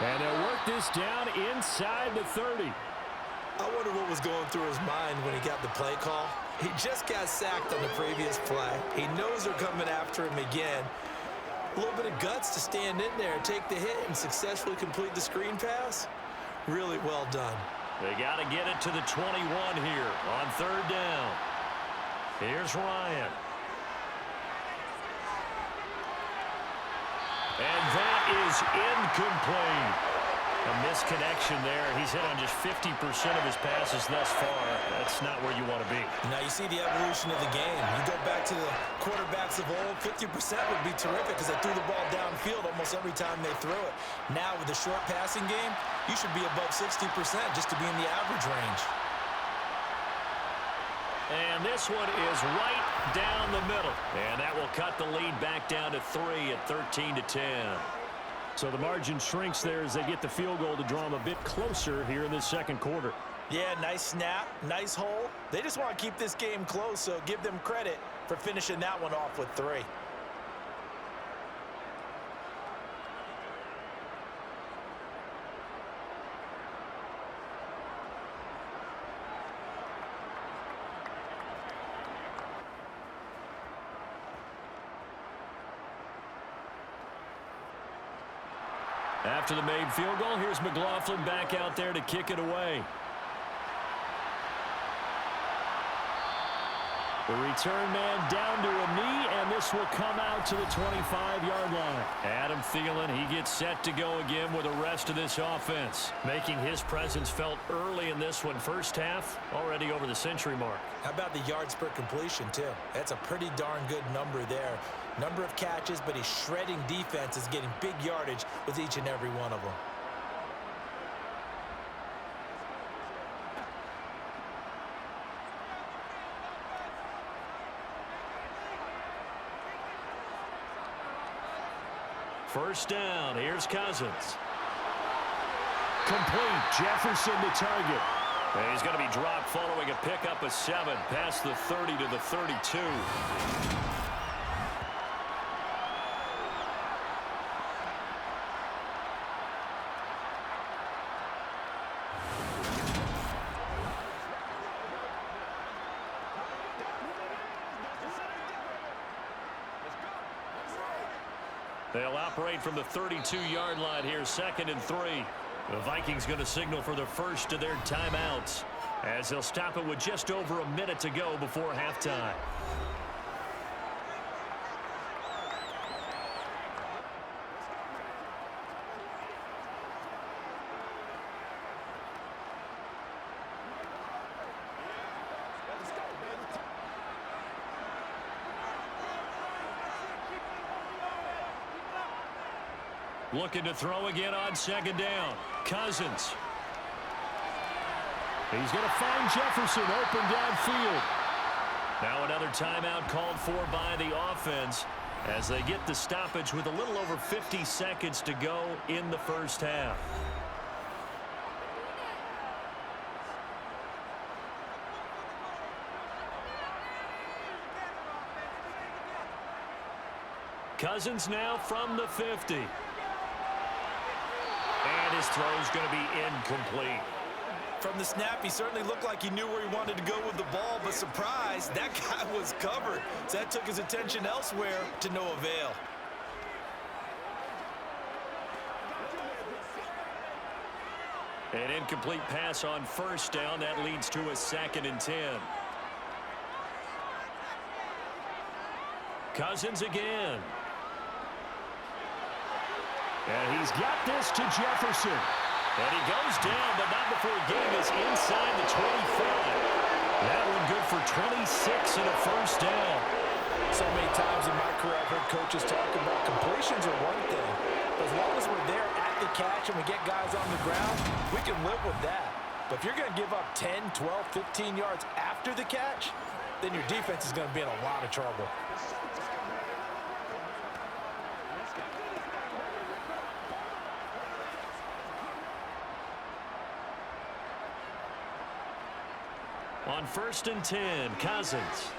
And they'll work this down inside the 30. I wonder what was going through his mind when he got the play call. He just got sacked on the previous play. He knows they're coming after him again. A little bit of guts to stand in there, take the hit, and successfully complete the screen pass. Really well done. They got to get it to the 21 here on 3rd down. Here's Ryan. And that is incomplete. A misconnection there. He's hit on just 50% of his passes thus far. That's not where you want to be. Now you see the evolution of the game. You go back to the quarterbacks of old, 50% would be terrific because they threw the ball downfield almost every time they threw it. Now with the short passing game, you should be above 60% just to be in the average range. And this one is right down the middle. And that will cut the lead back down to 3 at 13-10. So the margin shrinks there as they get the field goal to draw them a bit closer here in this second quarter. Yeah, nice snap, nice hole. They just want to keep this game close, so give them credit for finishing that one off with 3. After the made field goal, here's McLaughlin back out there to kick it away. The return man down to a knee, and this will come out to the 25-yard line. Adam Thielen, he gets set to go again with the rest of this offense, making his presence felt early in this one. First half, already over the century mark. How about the yards per completion, too? That's a pretty darn good number there. Number of catches, but he's shredding defense, is getting big yardage with each and every one of them. First down. Here's Cousins. Complete. Jefferson to target. And he's going to be dropped following a pickup of 7 past the 30 to the 32. They'll operate from the 32-yard line here, 2nd and 3. The Vikings going to signal for the first of their timeouts as they'll stop it with just over a minute to go before halftime. Looking to throw again on 2nd down. Cousins. He's going to find Jefferson open downfield. Now another timeout called for by the offense as they get the stoppage with a little over 50 seconds to go in the first half. Cousins now from the 50. And his throw's going to be incomplete. From the snap, he certainly looked like he knew where he wanted to go with the ball, but surprise, that guy was covered. So that took his attention elsewhere to no avail. An incomplete pass on first down. That leads to a 2nd and 10. Cousins again. And he's got this to Jefferson. And he goes down, but not before getting us inside the 25. That one good for 26 and a first down. So many times in my career I've heard coaches talk about completions are one thing. But as long as we're there at the catch and we get guys on the ground, we can live with that. But if you're going to give up 10, 12, 15 yards after the catch, then your defense is going to be in a lot of trouble. On 1st and 10, Cousins.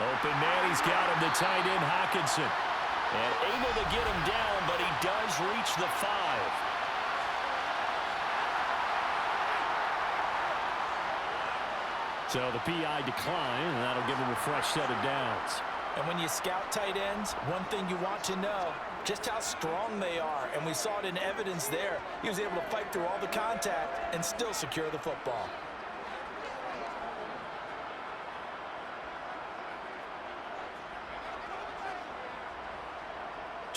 Open man, he's got him, the tight end, Hockenson. And able to get him down, but he does reach the 5. So the PI decline, and that'll give him a fresh set of downs. And when you scout tight ends, one thing you want to know, just how strong they are. And we saw it in evidence there. He was able to fight through all the contact and still secure the football.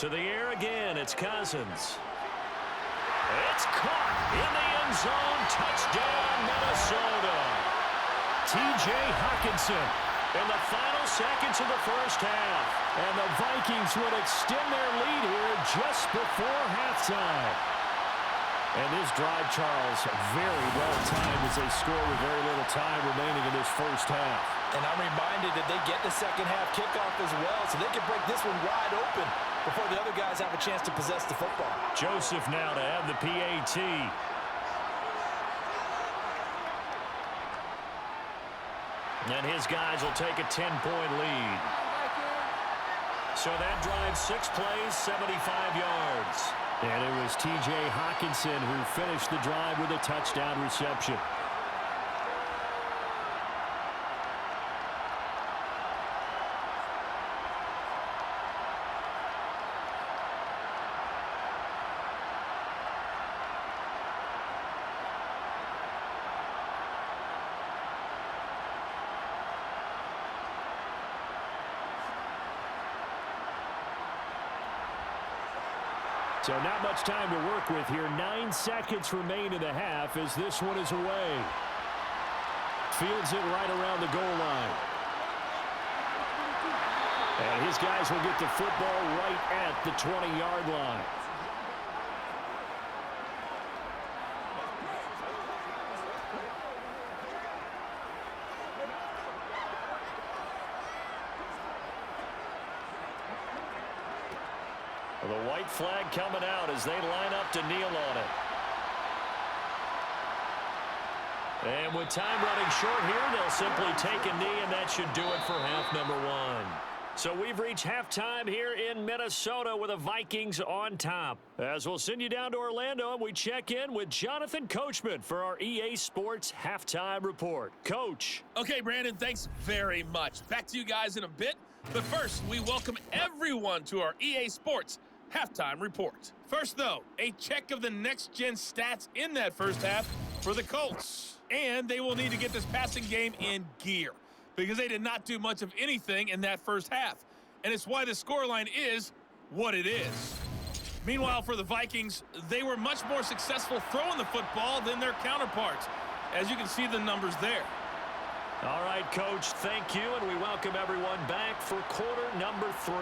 To the air again, it's Cousins. It's caught in the end zone. Touchdown, Minnesota. T.J. Hockenson in the final seconds of the first half. And the Vikings would extend their lead here just before halftime. And this drive, Charles, very well timed as they score with very little time remaining in this first half. And I'm reminded that they get the second half kickoff as well, so they can break this one wide open before the other guys have a chance to possess the football. Joseph now to have the PAT. And his guys will take a 10-point lead. So that drive, 6 plays, 75 yards. And it was T.J. Hockenson who finished the drive with a touchdown reception. So not much time to work with here. 9 seconds remain in the half as this one is away. Fields it right around the goal line. And his guys will get the football right at the 20-yard line. The white flag coming out as they line up to kneel on it. And with time running short here, they'll simply take a knee, and that should do it for half number one. So we've reached halftime here in Minnesota with the Vikings on top. As we'll send you down to Orlando, and we check in with Jonathan Coachman for our EA Sports Halftime Report. Coach. Okay, Brandon, thanks very much. Back to you guys in a bit. But first, we welcome everyone to our EA Sports Halftime Report. First, though, a check of the next-gen stats in that first half for the Colts. And they will need to get this passing game in gear because they did not do much of anything in that first half. And it's why the scoreline is what it is. Meanwhile, for the Vikings, they were much more successful throwing the football than their counterparts, as you can see the numbers there. All right, Coach, thank you, and we welcome everyone back for quarter number 3.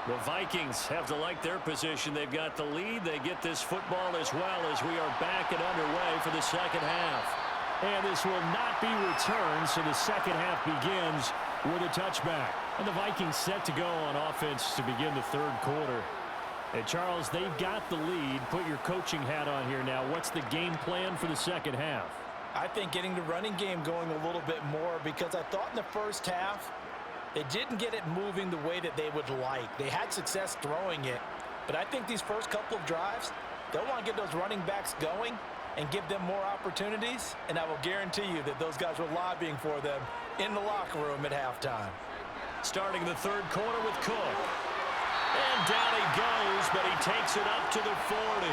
The Vikings have to like their position. They've got the lead. They get this football as well as we are back and underway for the second half. And this will not be returned, so the second half begins with a touchback. And the Vikings set to go on offense to begin the third quarter. And Charles, they've got the lead. Put your coaching hat on here now. What's the game plan for the second half? I think getting the running game going a little bit more, because I thought in the first half they didn't get it moving the way that they would like. They had success throwing it, but I think these first couple of drives, they'll want to get those running backs going and give them more opportunities, and I will guarantee you that those guys were lobbying for them in the locker room at halftime. Starting the third quarter with Cook. And down he goes, but he takes it up to the 40.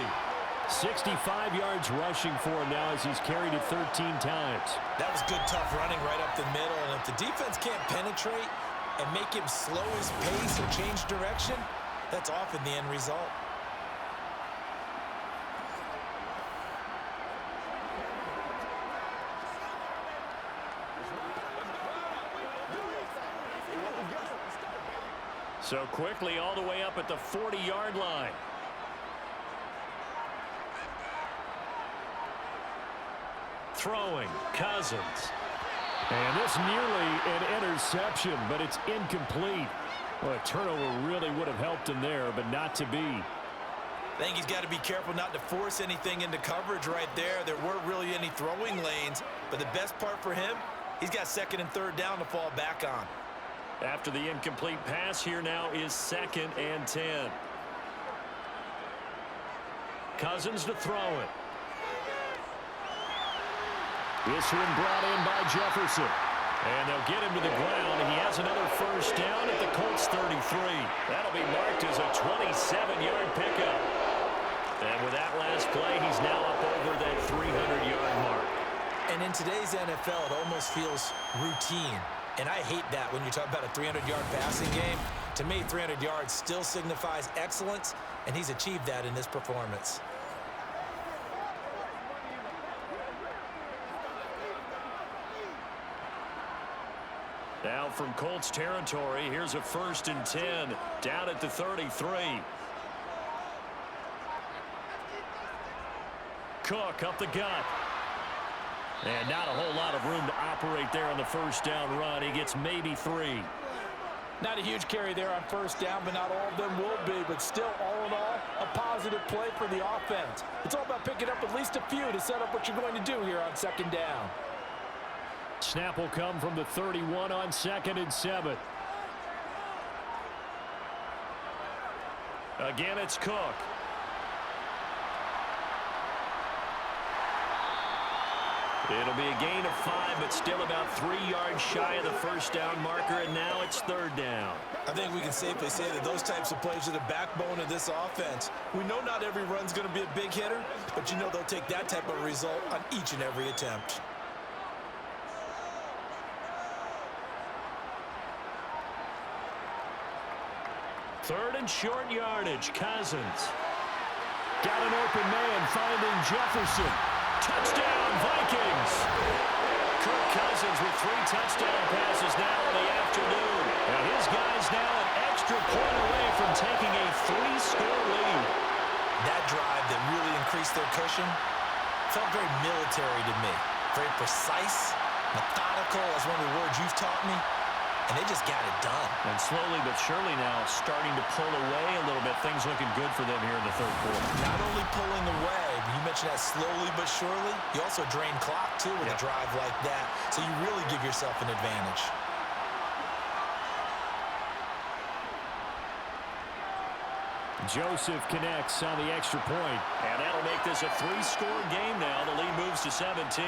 65 yards rushing for him now as he's carried it 13 times. That was good, tough running right up the middle, and if the defense can't penetrate and make him slow his pace or change direction, that's often the end result. So quickly all the way up at the 40-yard line. Throwing, Cousins. And this nearly an interception, but it's incomplete. Well, a turnover really would have helped him there, but not to be. I think he's got to be careful not to force anything into coverage right there. There weren't really any throwing lanes, but the best part for him, he's got second and third down to fall back on. After the incomplete pass, here now is 2nd and 10. Cousins to throw it. This one brought in by Jefferson. And they'll get him to the ground, and he has another first down at the Colts 33. That'll be marked as a 27-yard pickup. And with that last play, he's now up over that 300-yard mark. And in today's NFL, it almost feels routine. And I hate that when you talk about a 300-yard passing game. To me, 300 yards still signifies excellence, and he's achieved that in this performance. Now from Colts territory, here's a 1st and 10 down at the 33. Cook up the gut. And not a whole lot of room to operate there on the first down run. He gets maybe 3. Not a huge carry there on first down, but not all of them will be. But still, all in all, a positive play for the offense. It's all about picking up at least a few to set up what you're going to do here on 2nd down. Snap will come from the 31 on 2nd and 7. Again, it's Cook. It'll be a gain of 5, but still about 3 yards shy of the first down marker, and now it's 3rd down. I think we can safely say that those types of plays are the backbone of this offense. We know not every run's going to be a big hitter, but you know they'll take that type of result on each and every attempt. Third and short yardage. Cousins. Got an open man finding Jefferson. Touchdown, Vikings. Kirk Cousins with 3 touchdown passes now in the afternoon. And his guys now an extra point away from taking a 3-score lead. That drive that really increased their cushion felt very military to me. Very precise, methodical, that's one of the words you've taught me. And they just got it done. And slowly but surely now starting to pull away a little bit. Things looking good for them here in the third quarter. Not only pulling away, you mentioned that slowly but surely, you also drain clock too with a drive like that. So you really give yourself an advantage. Joseph connects on the extra point. And that'll make this a 3-score game now. The lead moves to 17.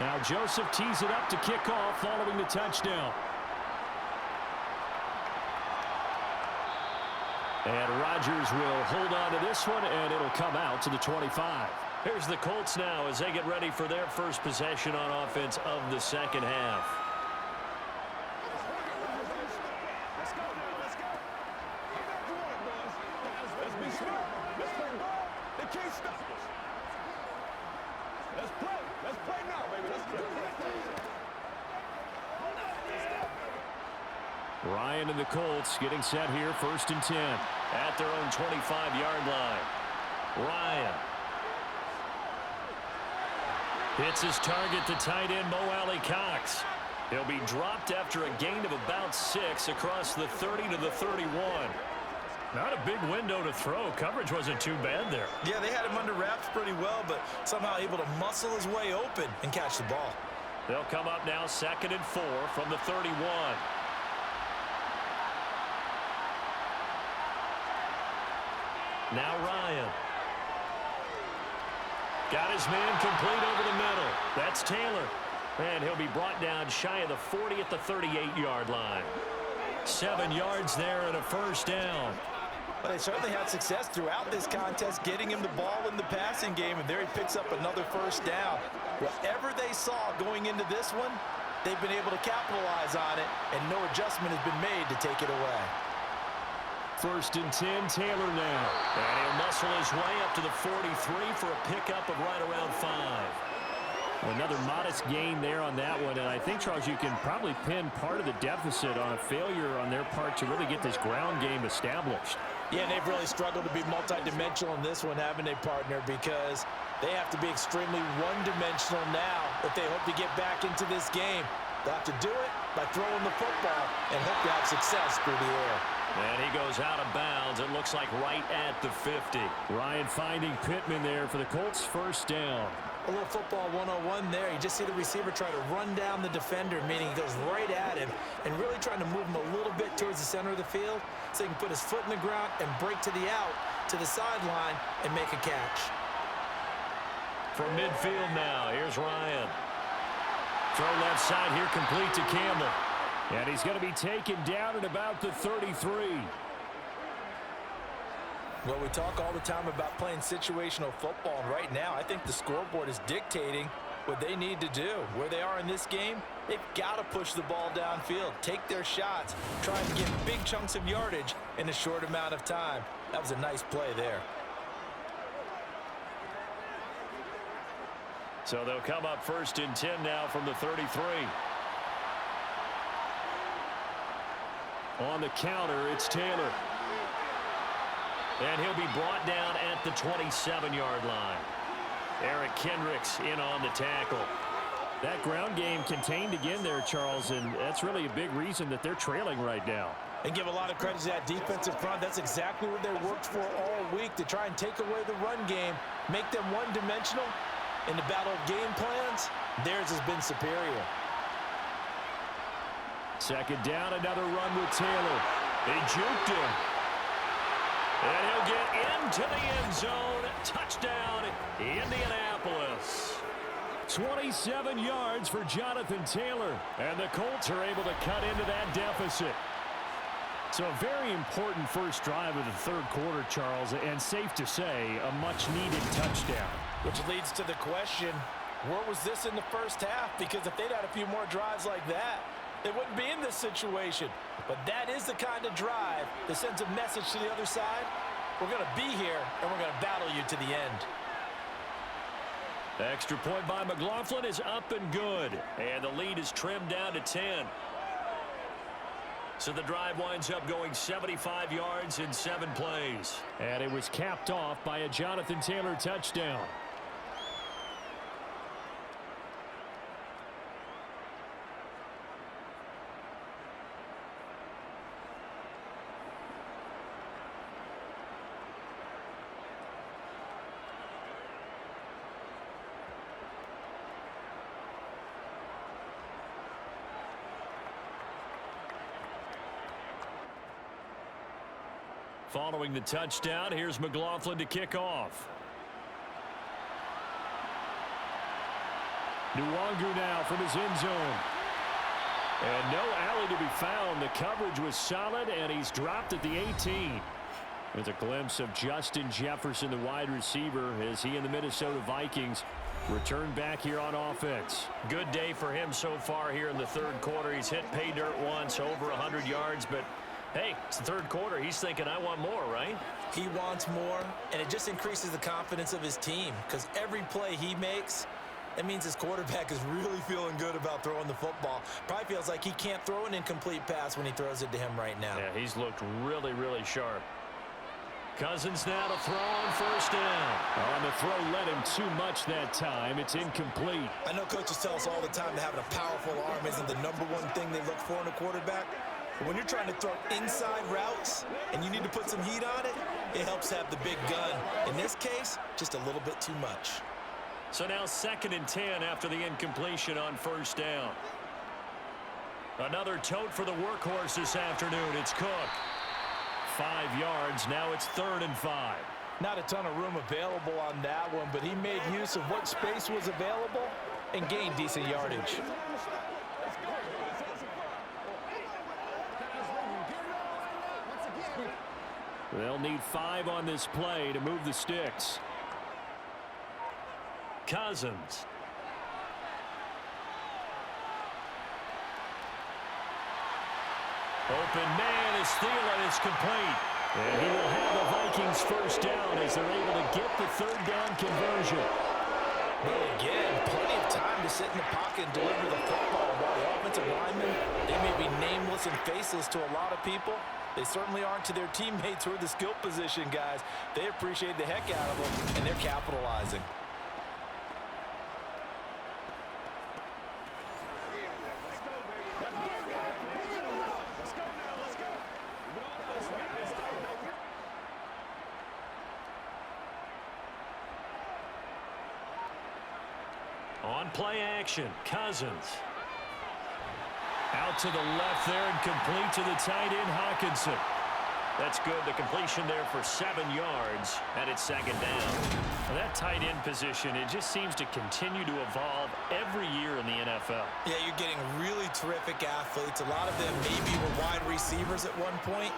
Now Joseph tees it up to kick off following the touchdown. And Rodgers will hold on to this one, and it'll come out to the 25. Here's the Colts now as they get ready for their first possession on offense of the second half. Let's go. Let's be smart. Let's play ball. They can't stop us. Let's play. Let's play now, baby. Let's play. Ryan and the Colts getting set here, 1st and 10 at their own 25-yard line. Ryan hits his target, the tight end Mo Alley-Cox. He'll be dropped after a gain of about 6 across the 30 to the 31. Not a big window to throw. Coverage wasn't too bad there. Yeah, they had him under wraps pretty well, but somehow able to muscle his way open and catch the ball. They'll come up now 2nd and 4 from the 31. Now Ryan. Got his man complete over the middle. That's Taylor. And he'll be brought down shy of the 40 at the 38-yard line. 7 yards there and a first down. Well, they certainly had success throughout this contest getting him the ball in the passing game, and there he picks up another first down. Whatever they saw going into this one, they've been able to capitalize on it, and no adjustment has been made to take it away. 1st and 10, Taylor now. And he'll muscle his way up to the 43 for a pickup of right around 5. Another modest gain there on that one, and I think, Charles, you can probably pin part of the deficit on a failure on their part to really get this ground game established. Yeah, and they've really struggled to be multidimensional in this one, haven't they, partner? Because they have to be extremely one-dimensional now if they hope to get back into this game. They'll have to do it by throwing the football and hope to have success through the air. And he goes out of bounds. It looks like right at the 50. Ryan finding Pittman there for the Colts' first down. A little football 101 there. You just see the receiver try to run down the defender, meaning he goes right at him and really trying to move him a little bit towards the center of the field so he can put his foot in the ground and break to the out, to the sideline, and make a catch. From midfield now, here's Ryan. Throw left side here, complete to Campbell. And he's going to be taken down at about the 33. Well, we talk all the time about playing situational football, and right now I think the scoreboard is dictating what they need to do. Where they are in this game, they've got to push the ball downfield, take their shots, try and get big chunks of yardage in a short amount of time. That was a nice play there. So they'll come up 1st and 10 now from the 33. On the counter, it's Taylor. And he'll be brought down at the 27-yard line. Eric Kendricks in on the tackle. That ground game contained again there, Charles, and that's really a big reason that they're trailing right now. And give a lot of credit to that defensive front. That's exactly what they worked for all week, to try and take away the run game, make them one-dimensional. In the battle of game plans, theirs has been superior. Second down, another run with Taylor. They juked him. And he'll get into the end zone. Touchdown, Indianapolis. 27 yards for Jonathan Taylor. And the Colts are able to cut into that deficit. So a very important first drive of the third quarter, Charles, and safe to say, a much-needed touchdown. Which leads to the question, where was this in the first half? Because if they'd had a few more drives like that, they wouldn't be in this situation. But that is the kind of drive that sends a message to the other side. We're going to be here, and we're going to battle you to the end. Extra point by McLaughlin is up and good. And the lead is trimmed down to 10. So the drive winds up going 75 yards in 7 plays. And it was capped off by a Jonathan Taylor touchdown. Following the touchdown, here's McLaughlin to kick off. Nwangu now from his end zone. And no alley to be found. The coverage was solid, and he's dropped at the 18. There's a glimpse of Justin Jefferson, the wide receiver, as he and the Minnesota Vikings return back here on offense. Good day for him so far here in the third quarter. He's hit pay dirt once, over 100 yards, but hey, it's the third quarter. He's thinking, I want more, right? He wants more, and it just increases the confidence of his team because every play he makes, that means his quarterback is really feeling good about throwing the football. Probably feels like he can't throw an incomplete pass when he throws it to him right now. Yeah, he's looked really, really sharp. Cousins now to throw on first down. On the throw led him too much that time. It's incomplete. I know coaches tell us all the time that having a powerful arm isn't the #1 thing they look for in a quarterback. But when you're trying to throw inside routes and you need to put some heat on it, it helps have the big gun. In this case, just a little bit too much. So now 2nd and 10 after the incompletion on first down. Another tote for the workhorse this afternoon. It's Cook. 5 yards. Now it's 3rd and 5. Not a ton of room available on that one, but he made use of what space was available and gained decent yardage. They'll need 5 on this play to move the sticks. Cousins. Open man is Thielen. It's complete. And he will have the Vikings first down as they're able to get the 3rd down conversion. Well, again, plenty of time to sit in the pocket and deliver the football. While the offensive linemen, they may be nameless and faceless to a lot of people, they certainly aren't to their teammates who are the skill position guys. They appreciate the heck out of them, and they're capitalizing. On play action, Cousins. Out to the left there and complete to the tight end, Hawkinson. That's good. The completion there for 7 yards, and it's 2nd down. Well, that tight end position, it just seems to continue to evolve every year in the NFL. Yeah, you're getting really terrific athletes. A lot of them maybe were wide receivers at one point.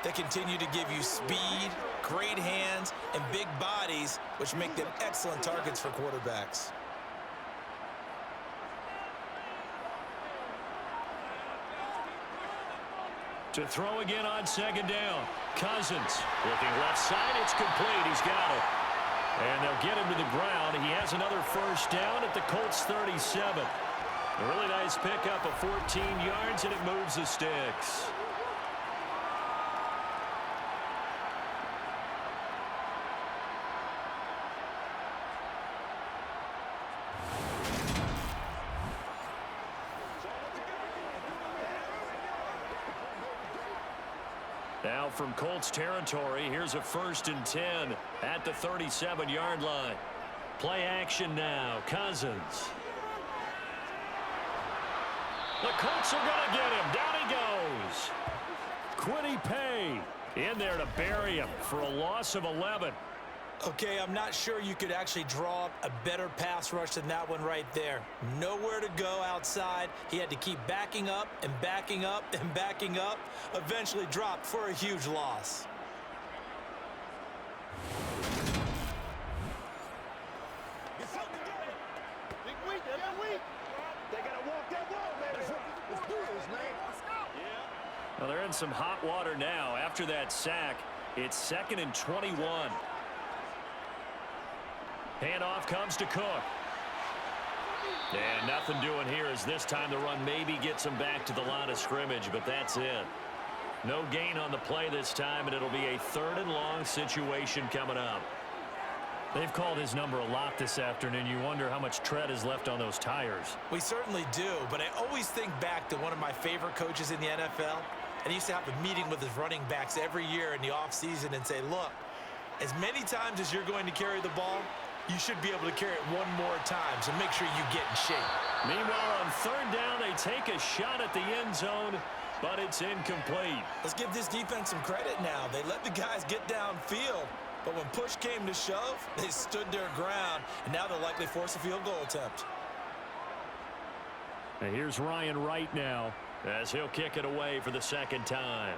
They continue to give you speed, great hands, and big bodies, which make them excellent targets for quarterbacks. To throw again on 2nd down. Cousins looking left side. It's complete. He's got it. And they'll get him to the ground. He has another first down at the Colts 37. A really nice pickup of 14 yards, and it moves the sticks. Now from Colts territory, here's a 1st and 10 at the 37-yard line. Play action now, Cousins. The Colts are going to get him. Down he goes. Quiddy Pay in there to bury him for a loss of 11. Okay, I'm not sure you could actually draw up a better pass rush than that one right there. Nowhere to go outside. He had to keep backing up and backing up and backing up. Eventually dropped for a huge loss. Well, they're in some hot water now. After that sack, it's 2nd and 21. Handoff comes to Cook. And nothing doing here as this time the run maybe gets him back to the line of scrimmage, but that's it. No gain on the play this time, and it'll be a 3rd and long situation coming up. They've called his number a lot this afternoon. You wonder how much tread is left on those tires. We certainly do, but I always think back to one of my favorite coaches in the NFL. And he used to have a meeting with his running backs every year in the offseason and say, look, as many times as you're going to carry the ball, you should be able to carry it one more time, so make sure you get in shape. Meanwhile, on 3rd down, they take a shot at the end zone, but it's incomplete. Let's give this defense some credit now. They let the guys get downfield, but when push came to shove, they stood their ground, and now they'll likely force a field goal attempt. And here's Ryan Wright now, as he'll kick it away for the 2nd time.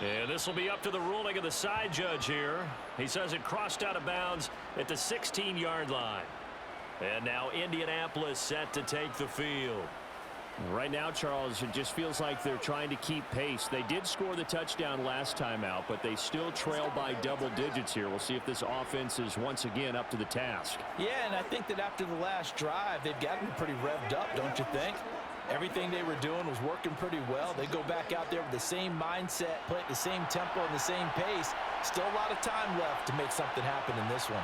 And this will be up to the ruling of the side judge here. He says it crossed out of bounds at the 16-yard line. And now Indianapolis set to take the field. Right now, Charles, it just feels like they're trying to keep pace. They did score the touchdown last time out, but they still trail by double digits here. We'll see if this offense is once again up to the task. Yeah, and I think that after the last drive, they've gotten pretty revved up, don't you think? Everything they were doing was working pretty well. They go back out there with the same mindset, play at the same tempo and the same pace. Still a lot of time left to make something happen in this one.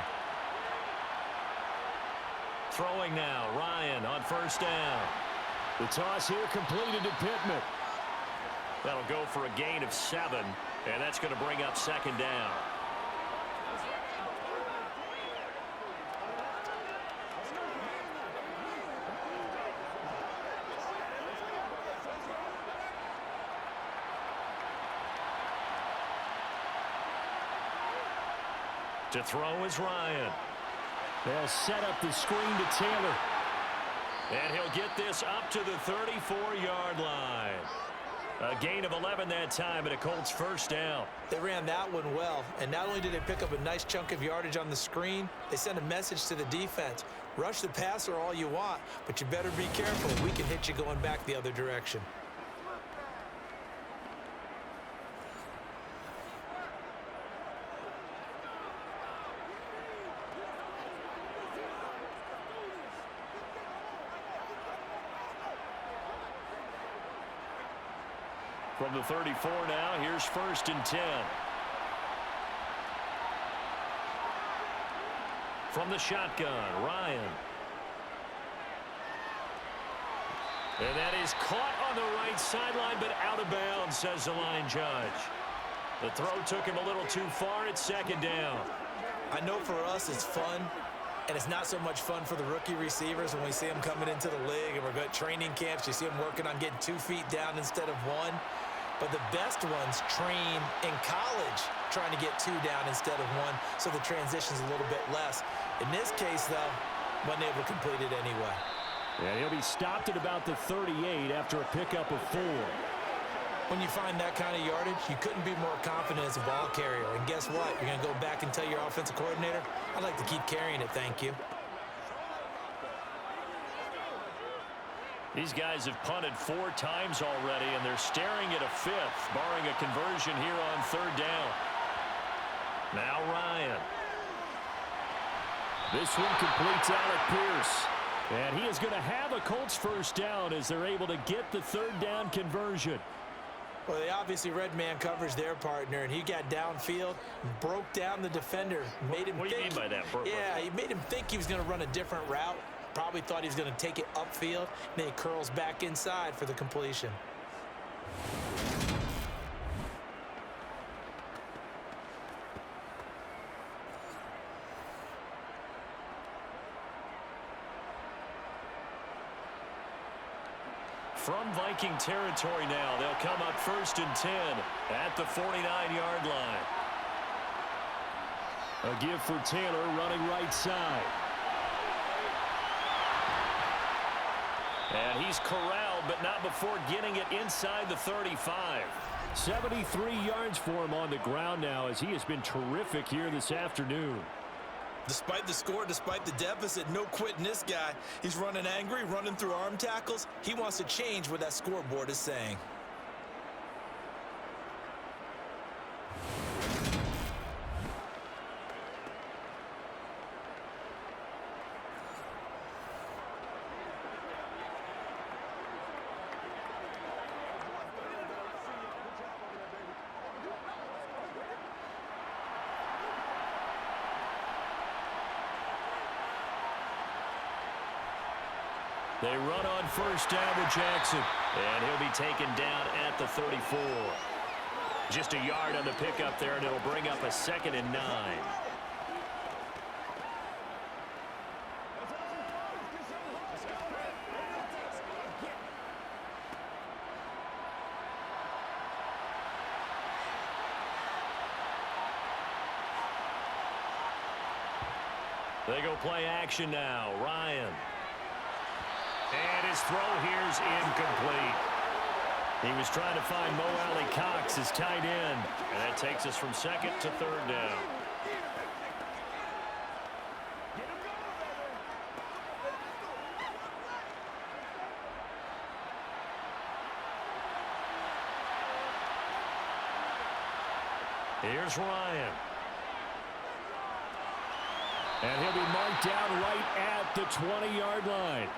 Throwing now, Ryan on 1st down. The toss here completed to Pittman. That'll go for a gain of 7, and that's going to bring up 2nd down. To throw is Ryan. They'll set up the screen to Taylor. And he'll get this up to the 34-yard line. A gain of 11 that time, and a Colts 1st down. They ran that one well, and not only did they pick up a nice chunk of yardage on the screen, they sent a message to the defense. Rush the passer all you want, but you better be careful. We can hit you going back the other direction. From the 34 now, here's 1st and 10. From the shotgun, Ryan. And that is caught on the right sideline, but out of bounds, says the line judge. The throw took him a little too far. It's 2nd down. I know for us it's fun, and it's not so much fun for the rookie receivers when we see them coming into the league and we're going to training camps. You see them working on getting 2 feet down instead of 1. But the best ones train in college trying to get 2 down instead of 1, so the transition's a little bit less. In this case, though, wasn't able to complete it anyway. And he'll be stopped at about the 38 after a pickup of 4. When you find that kind of yardage, you couldn't be more confident as a ball carrier. And guess what? You're going to go back and tell your offensive coordinator, I'd like to keep carrying it, thank you. These guys have punted 4 times already, and they're staring at a 5th, barring a conversion here on 3rd down. Now Ryan. This one completes Alec Pierce. And he is going to have a Colts 1st down as they're able to get the 3rd down conversion. Well, they obviously red man coverage their partner, and he got downfield, broke down the defender, made him What do you mean by that? Yeah, he made him think he was going to run a different route. Probably thought he was going to take it upfield, and then he curls back inside for the completion. from Viking territory now. They'll come up 1st and 10 at the 49-yard line. A give for Taylor running right side. And he's corralled, but not before getting it inside the 35. 73 yards for him on the ground now as he has been terrific here this afternoon. Despite the score, despite the deficit, no quitting this guy. He's running angry, running through arm tackles. He wants to change what that scoreboard is saying. They run on 1st down with Jackson. And he'll be taken down at the 34. Just a yard on the pickup there, and it'll bring up a 2nd and 9. They go play action now. Ryan. And his throw here's incomplete. He was trying to find Mo Alley Cox, his tight end. And that takes us from 2nd to 3rd down. Here's Ryan. And he'll be marked down right at the 20-yard line.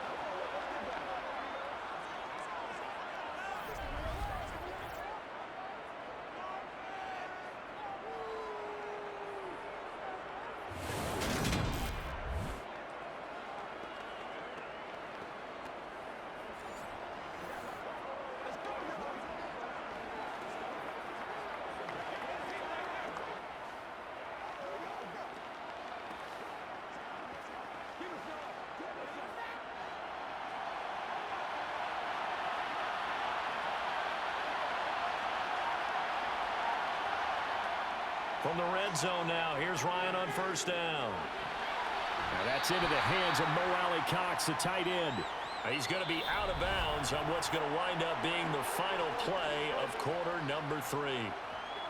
From the red zone now, here's Ryan on 1st down. Now that's into the hands of Mo Alley Cox, the tight end. He's going to be out of bounds on what's going to wind up being the final play of quarter number 3.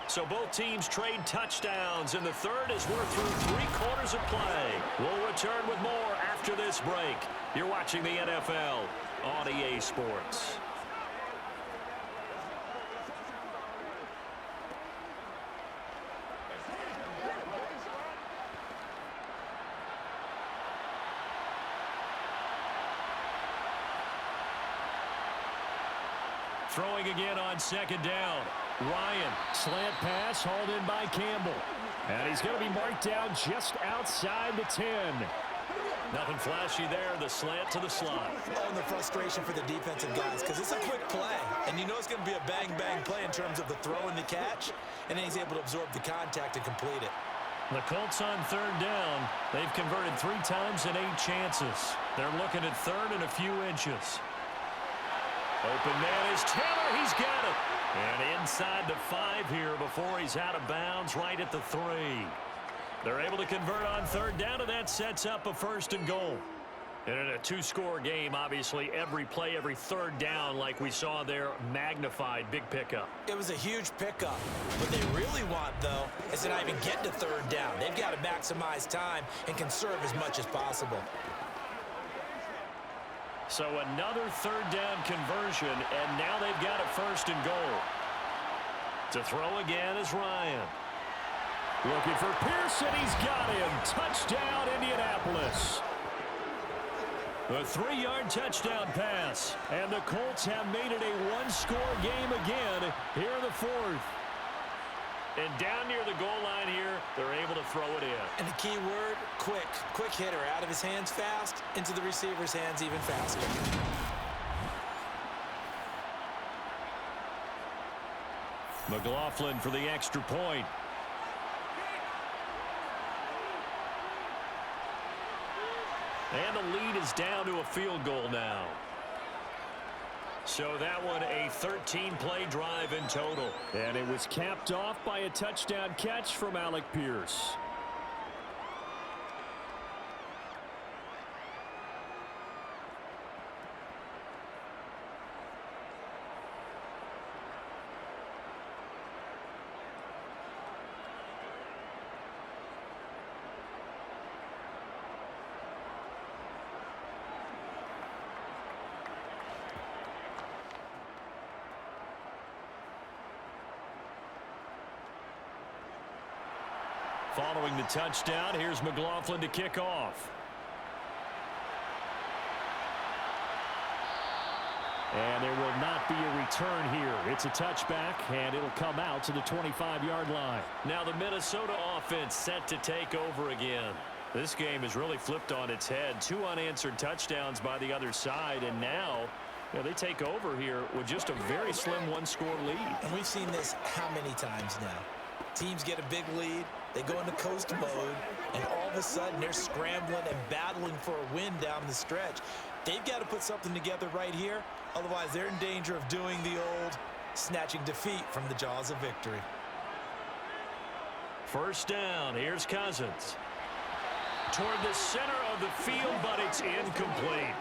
So both teams trade touchdowns in the 3rd as we're through 3 quarters of play. We'll return with more after this break. You're watching the NFL on EA Sports. Throwing again on 2nd down. Ryan, slant pass hauled in by Campbell. And he's going to be marked down just outside the 10. Nothing flashy there, the slant to the slot. Oh, and the frustration for the defensive guys, because it's a quick play. And you know it's going to be a bang-bang play in terms of the throw and the catch. And then he's able to absorb the contact and complete it. The Colts on 3rd down. They've converted 3 times and 8 chances. They're looking at 3rd and a few inches. Open man is Taylor. He's got it. And inside the 5 here before he's out of bounds right at the 3. They're able to convert on 3rd down, and that sets up a 1st and goal. And in a 2-score game, obviously, every play, every 3rd down, like we saw there, magnified, big pickup. It was a huge pickup. What they really want, though, is to not even get to 3rd down. They've got to maximize time and conserve as much as possible. So another 3rd down conversion, and now they've got a 1st and goal. To throw again is Ryan. Looking for Pearson. He's got him. Touchdown, Indianapolis. A 3-yard touchdown pass. And the Colts have made it a 1-score game again here in the 4th. And down near the goal line here, they're able to throw it in. And the key word, quick. Quick hitter, out of his hands fast, into the receiver's hands even faster. McLaughlin for the extra point. And the lead is down to a field goal now. So that one a 13-play drive in total. And it was capped off by a touchdown catch from Alec Pierce. Following the touchdown, here's McLaughlin to kick off. And there will not be a return here. It's a touchback, and it'll come out to the 25-yard line. Now the Minnesota offense set to take over again. This game has really flipped on its head. 2 unanswered touchdowns by the other side, and now they take over here with just a very slim one-score lead. And we've seen this how many times now? Teams get a big lead, they go into coast mode, and all of a sudden they're scrambling and battling for a win down the stretch. They've got to put something together right here, otherwise they're in danger of doing the old snatching defeat from the jaws of victory. First down, here's Cousins. Toward the center of the field, but it's incomplete.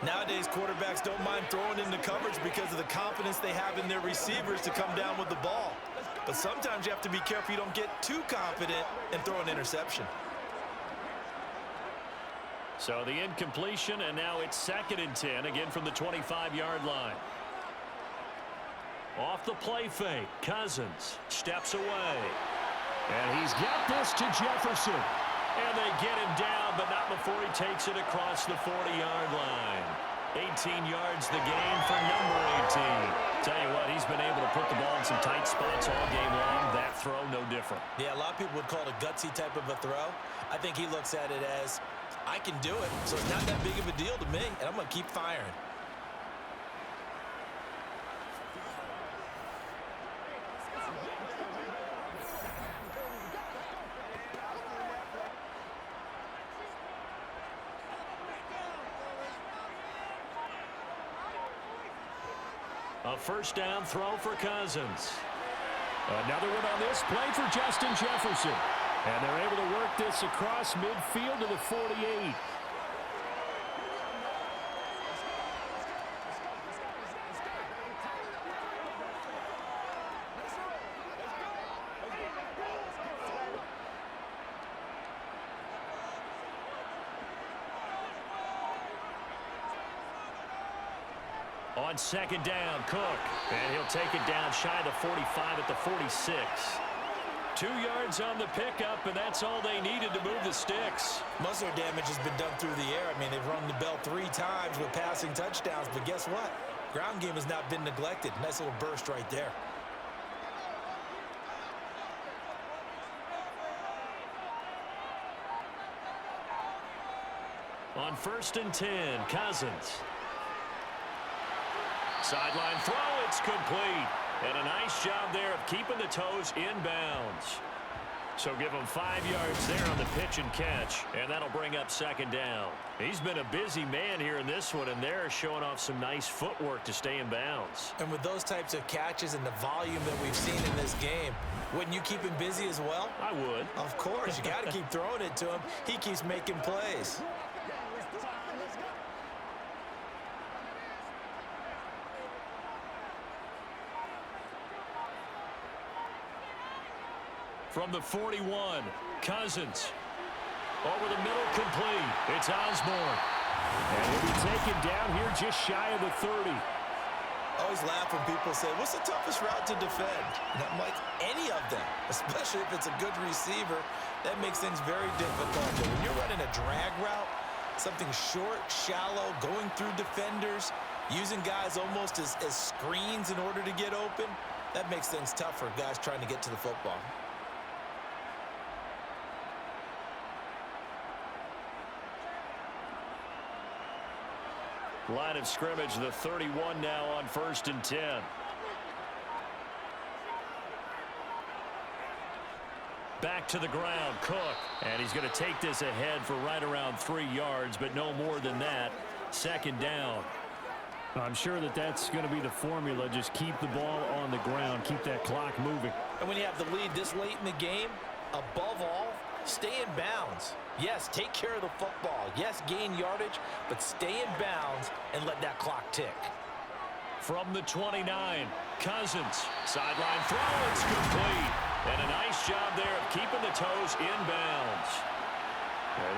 Nowadays, quarterbacks don't mind throwing into coverage because of the confidence they have in their receivers to come down with the ball. But sometimes you have to be careful you don't get too confident and throw an interception. So the incompletion, and now it's 2nd and 10, again from the 25-yard line. Off the play fake, Cousins steps away. And he's got this to Jefferson. And they get him down, but not before he takes it across the 40-yard line. 18 yards the gain for number 18. Tell you what, he's been able to put the ball in some tight spots all game long. That throw, no different. Yeah, a lot of people would call it a gutsy type of a throw. I think he looks at it as, I can do it, so it's not that big of a deal to me, and I'm going to keep firing. A first down throw for Cousins. Another one on this play for Justin Jefferson. And they're able to work this across midfield to the 48. On 2nd down, Cook. And he'll take it down shy of the 45 at the 46. 2 yards on the pickup, and that's all they needed to move the sticks. Most of their damage has been done through the air. I mean, they've rung the bell 3 times with passing touchdowns, but guess what? Ground game has not been neglected. Nice little burst right there. On 1st and 10, Cousins. Sideline throw, it's complete. And a nice job there of keeping the toes inbounds. So give him 5 yards there on the pitch and catch, and that'll bring up 2nd down. He's been a busy man here in this one, and they're showing off some nice footwork to stay in bounds. And with those types of catches and the volume that we've seen in this game, wouldn't you keep him busy as well? I would. Of course, you got to keep throwing it to him. He keeps making plays. From the 41, Cousins. Over the middle, complete. It's Osborne. And he'll be taken down here just shy of the 30. I always laugh when people say, what's the toughest route to defend? And I'm like, any of them, especially if it's a good receiver. That makes things very difficult. But when you're running a drag route, something short, shallow, going through defenders, using guys almost as screens in order to get open, that makes things tough for guys trying to get to the football. Line of scrimmage, the 31 now on 1st and 10. Back to the ground, Cook. And he's going to take this ahead for right around 3 yards, but no more than that. 2nd down. I'm sure that that's going to be the formula. Just keep the ball on the ground. Keep that clock moving. And when you have the lead this late in the game, above all, stay in bounds. Yes, take care of the football. Yes, gain yardage, but stay in bounds and let that clock tick. From the 29, Cousins. Sideline throw, it's complete. And a nice job there of keeping the toes in bounds.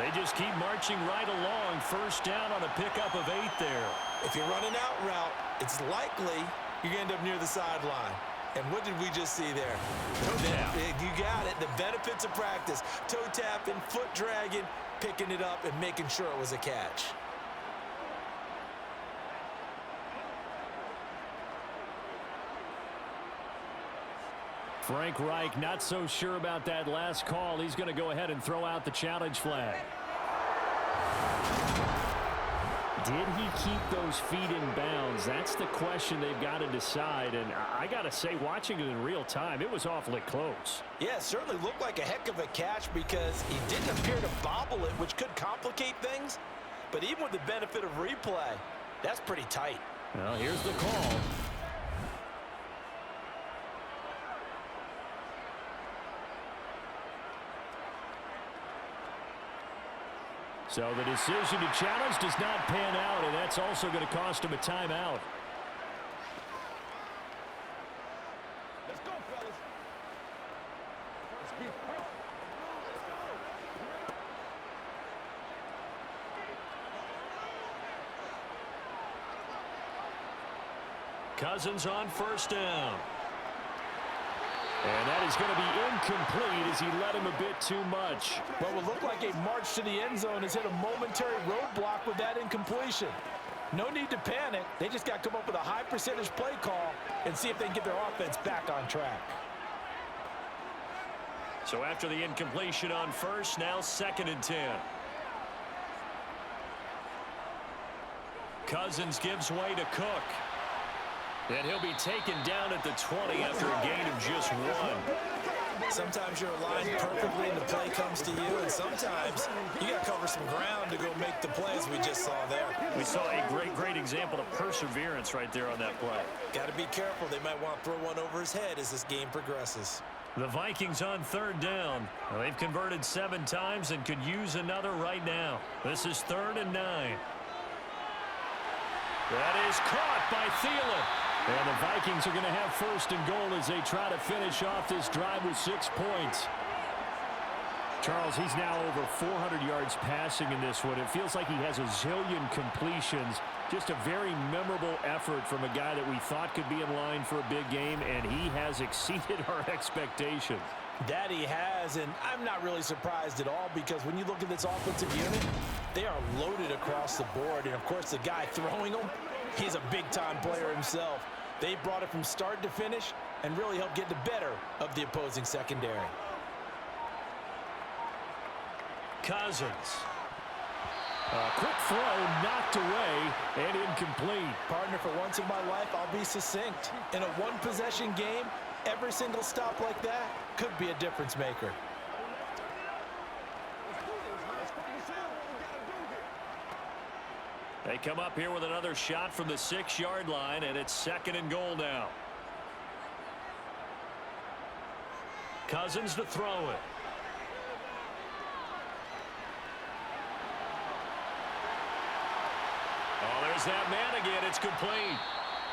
They just keep marching right along. First down on a pickup of 8 there. If you're running out route, it's likely you're going to end up near the sideline. And what did we just see there? You got it. The benefits of practice. Toe tapping, foot dragging, picking it up, and making sure it was a catch. Frank Reich not so sure about that last call. He's going to go ahead and throw out the challenge flag. Did he keep those feet in bounds? That's the question they've got to decide. And I got to say, watching it in real time, it was awfully close. Yeah, it certainly looked like a heck of a catch because he didn't appear to bobble it, which could complicate things. But even with the benefit of replay, that's pretty tight. Well, here's the call. So the decision to challenge does not pan out, and that's also going to cost him a timeout. Let's go, fellas. Let's be perfect. Cousins on first down. And that is going to be incomplete as he led him a bit too much. What would look like a march to the end zone has hit a momentary roadblock with that incompletion. No need to panic. They just got to come up with a high percentage play call and see if they can get their offense back on track. So after the incompletion on first, now 2nd and 10. Cousins gives way to Cook. And he'll be taken down at the 20 after a gain of just 1. Sometimes you're aligned perfectly and the play comes to you, and sometimes you got to cover some ground to go make the plays we just saw there. We saw a great example of perseverance right there on that play. Got to be careful. They might want to throw one over his head as this game progresses. The Vikings on 3rd down. Well, they've converted 7 times and could use another right now. This is 3rd and 9. That is caught by Thielen. And the Vikings are going to have 1st and goal as they try to finish off this drive with 6 points. Charles, he's now over 400 yards passing in this one. It feels like he has a zillion completions. Just a very memorable effort from a guy that we thought could be in line for a big game, and he has exceeded our expectations. That he has, and I'm not really surprised at all because when you look at this offensive unit, they are loaded across the board. And, of course, the guy throwing them, he's a big-time player himself. They brought it from start to finish and really helped get the better of the opposing secondary. Cousins. A quick throw knocked away and incomplete. Partner, for once in my life, I'll be succinct. In a one-possession game, every single stop like that could be a difference maker. They come up here with another shot from the 6-yard line, and it's 2nd and goal now. Cousins to throw it. Oh, there's that man again. It's complete.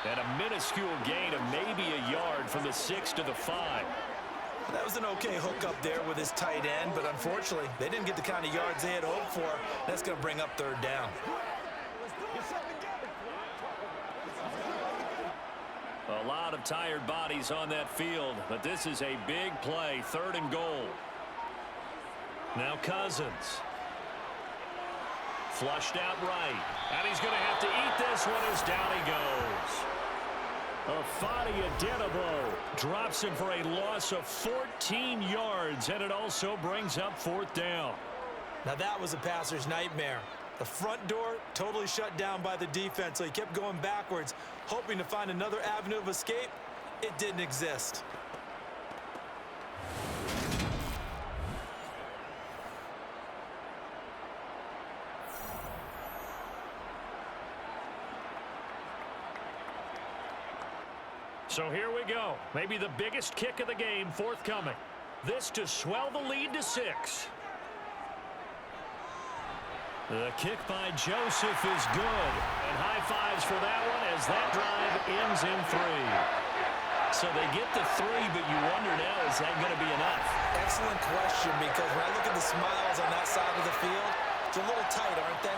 And a minuscule gain of maybe a yard from the 6 to the 5. That was an okay hookup there with his tight end, but unfortunately, they didn't get the kind of yards they had hoped for. That's going to bring up 3rd down. A lot of tired bodies on that field, but this is a big play, 3rd and goal. Now Cousins. Flushed out right. And he's going to have to eat this one as down he goes. Afadi Adenabo Drops him for a loss of 14 yards, and it also brings up 4th down. Now that was a passer's nightmare. The front door totally shut down by the defense, so he kept going backwards, hoping to find another avenue of escape. It didn't exist. So here we go. Maybe the biggest kick of the game forthcoming. This to swell the lead to 6. The kick by Joseph is good. And high fives for that one as that drive ends in 3. So they get the 3, but you wonder now, is that going to be enough? Excellent question, because when I look at the smiles on that side of the field, it's a little tight, aren't they?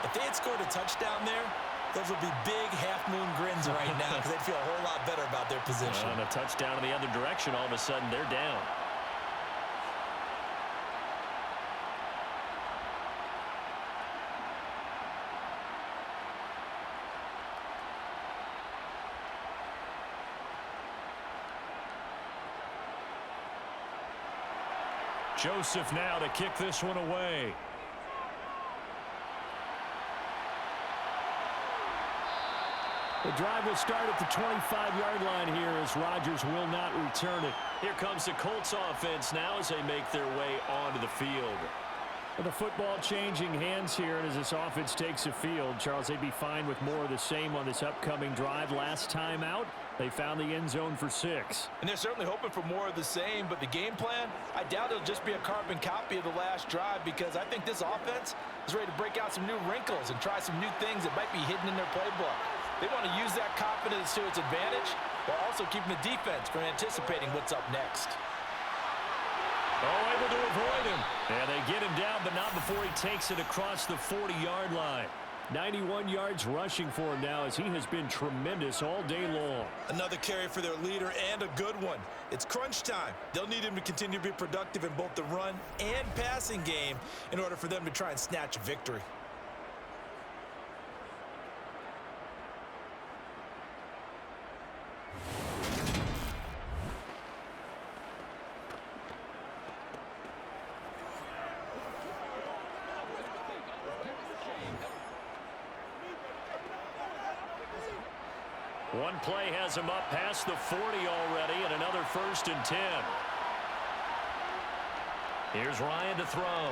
If they had scored a touchdown there, those would be big half-moon grins right now because they'd feel a whole lot better about their position. On a touchdown in the other direction, all of a sudden they're down. Joseph now to kick this one away. The drive will start at the 25-yard line here as Rodgers will not return it. Here comes the Colts offense now as they make their way onto the field. Well, the football changing hands here, and as this offense takes the field, Charles, they'd be fine with more of the same on this upcoming drive. Last time out, they found the end zone for 6. And they're certainly hoping for more of the same, but the game plan, I doubt it'll just be a carbon copy of the last drive, because I think this offense is ready to break out some new wrinkles and try some new things that might be hidden in their playbook. They want to use that confidence to its advantage while also keeping the defense from anticipating what's up next. Oh, able to avoid him. And they get him down, but not before he takes it across the 40-yard line. 91 yards rushing for him now as he has been tremendous all day long. Another carry for their leader, and a good one. It's crunch time. They'll need him to continue to be productive in both the run and passing game in order for them to try and snatch a victory. One play has him up past the 40 already, and another 1st and 10. Here's Ryan to throw.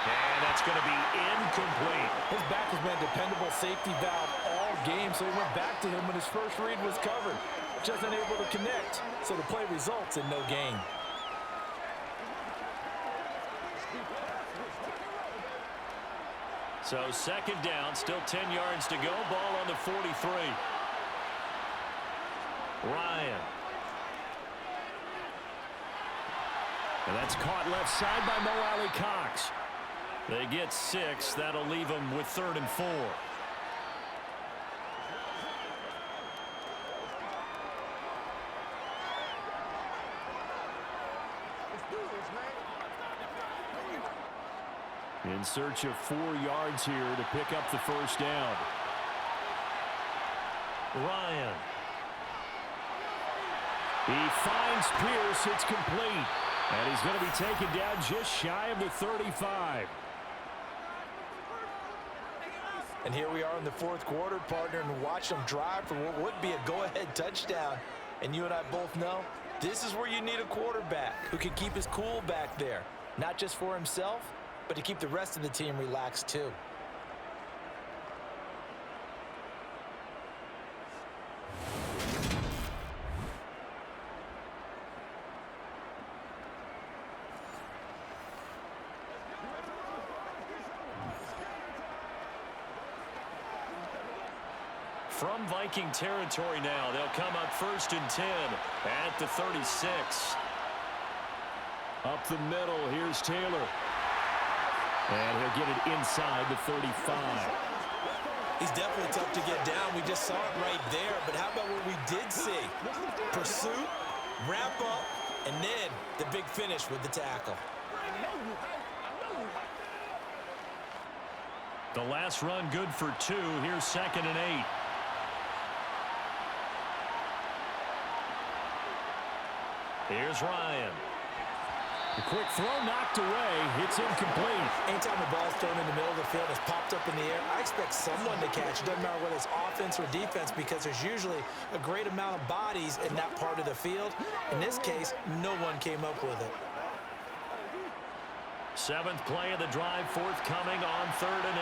And that's going to be incomplete. His back has been a dependable safety valve all game, so he went back to him when his first read was covered. Just unable to connect, so the play results in no gain. So 2nd down, still 10 yards to go. Ball on the 43. Ryan. And that's caught left side by Mo Alley Cox. They get 6. That'll leave them with 3rd and 4. In search of 4 yards here to pick up the 1st down. Ryan. He finds Pierce. It's complete. And he's going to be taken down just shy of the 35. And here we are in the 4th quarter, partner, and watch them drive for what would be a go-ahead touchdown. And you and I both know this is where you need a quarterback who can keep his cool back there. Not just for himself, but to keep the rest of the team relaxed too. From Viking territory now, they'll come up 1st and 10 at the 36. Up the middle, here's Taylor. And he'll get it inside the 35. He's definitely tough to get down. We just saw it right there. But how about what we did see? Pursuit, wrap up, and then the big finish with the tackle. The last run good for 2. Here's 2nd and 8. Here's Ryan. The quick throw knocked away. It's incomplete. Anytime the ball's thrown in the middle of the field, it's popped up in the air, I expect someone to catch. It doesn't matter whether it's offense or defense, because there's usually a great amount of bodies in that part of the field. In this case, no one came up with it. 7th play of the drive forthcoming on 3rd and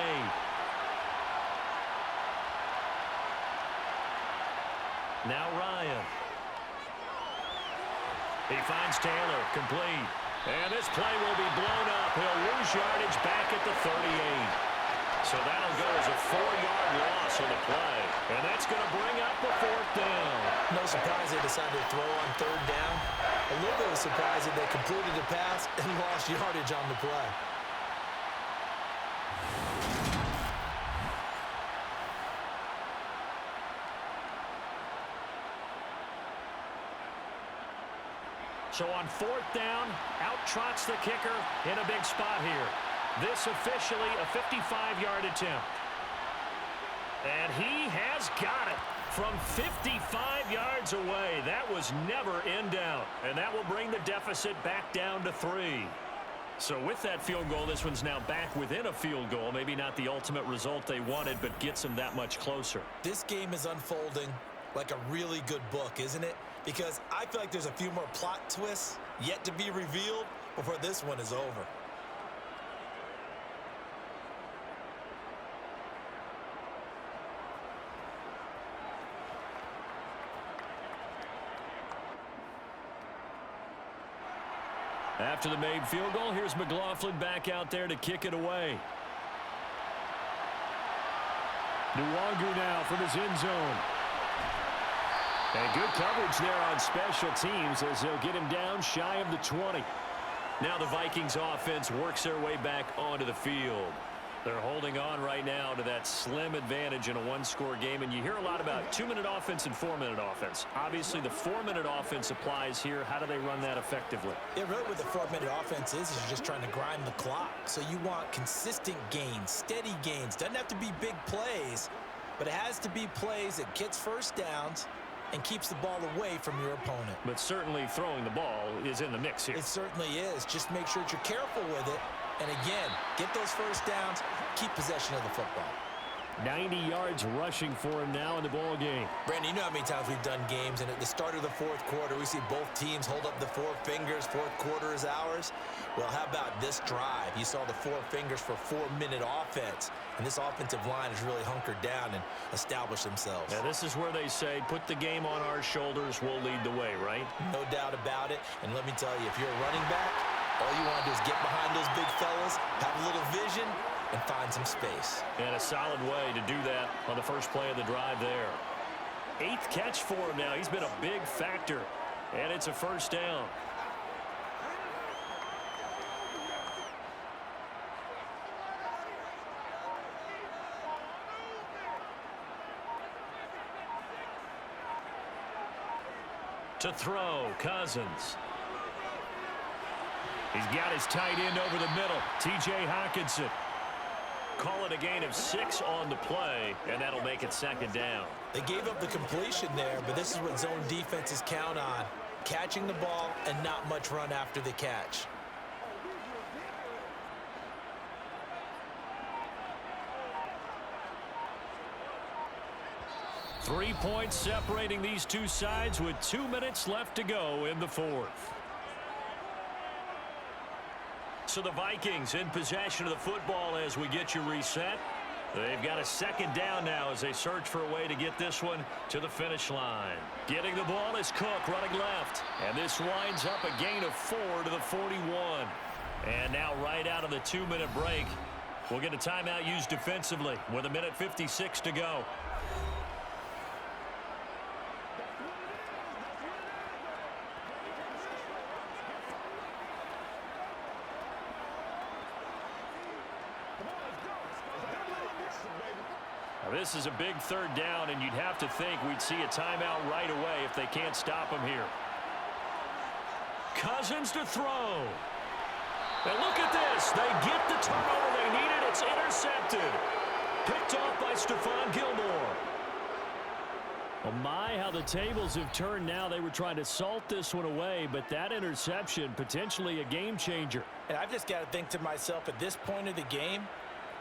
8. Now Ryan. He finds Taylor, complete. And this play will be blown up. He'll lose yardage back at the 38. So that'll go as a 4-yard loss on the play. And that's going to bring up a 4th down. No surprise they decided to throw on 3rd down. A little bit of surprise that they completed the pass and lost yardage on the play. So on 4th down, out trots the kicker in a big spot here. This officially a 55-yard attempt. And he has got it from 55 yards away. That was never in doubt. And that will bring the deficit back down to 3. So with that field goal, this one's now back within a field goal. Maybe not the ultimate result they wanted, but gets them that much closer. This game is unfolding like a really good book, isn't it? Because I feel like there's a few more plot twists yet to be revealed before this one is over. After the made field goal, here's McLaughlin back out there to kick it away. Nwangu now from his end zone. And good coverage there on special teams as they'll get him down shy of the 20. Now the Vikings offense works their way back onto the field. They're holding on right now to that slim advantage in a one-score game. And you hear a lot about 2-minute offense and 4-minute offense. Obviously, the 4-minute offense applies here. How do they run that effectively? Yeah, really what the 4-minute offense is you're just trying to grind the clock. So you want consistent gains, steady gains. Doesn't have to be big plays, but it has to be plays that gets first downs and keeps the ball away from your opponent. But certainly throwing the ball is in the mix here. It certainly is. Just make sure that you're careful with it. And again, get those first downs, keep possession of the football. 90 yards rushing for him now in the ball game. Brandon, you know how many times we've done games, and at the start of the 4th quarter, we see both teams hold up the 4 fingers, 4th quarter is ours. Well, how about this drive? You saw the 4 fingers for 4-minute offense, and this offensive line has really hunkered down and established themselves. Now, this is where they say, put the game on our shoulders, we'll lead the way, right? No doubt about it, and let me tell you, if you're a running back, all you want to do is get behind those big fellas, have a little vision, and find some space. And a solid way to do that on the first play of the drive there. 8th catch for him now. He's been a big factor, and it's a first down. To throw, Cousins. He's got his tight end over the middle, T.J. Hockenson. Call it a gain of 6 on the play, and that'll make it 2nd down. They gave up the completion there, but this is what zone defenses count on. Catching the ball and not much run after the catch. Three points separating these two sides with 2 minutes left to go in the 4th. So the Vikings in possession of the football as we get you reset. They've got a 2nd down now as they search for a way to get this one to the finish line. Getting the ball is Cook running left. And this winds up a gain of 4 to the 41. And now right out of the 2-minute break, we'll get a timeout used defensively with 1:56 to go. This is a big 3rd down, and you'd have to think we'd see a timeout right away if they can't stop him here. Cousins to throw. And look at this. They get the turnover they needed. It's intercepted. Picked off by Stephon Gilmore. Oh my, how the tables have turned now. They were trying to salt this one away, but that interception, potentially a game changer. And I've just got to think to myself, at this point of the game,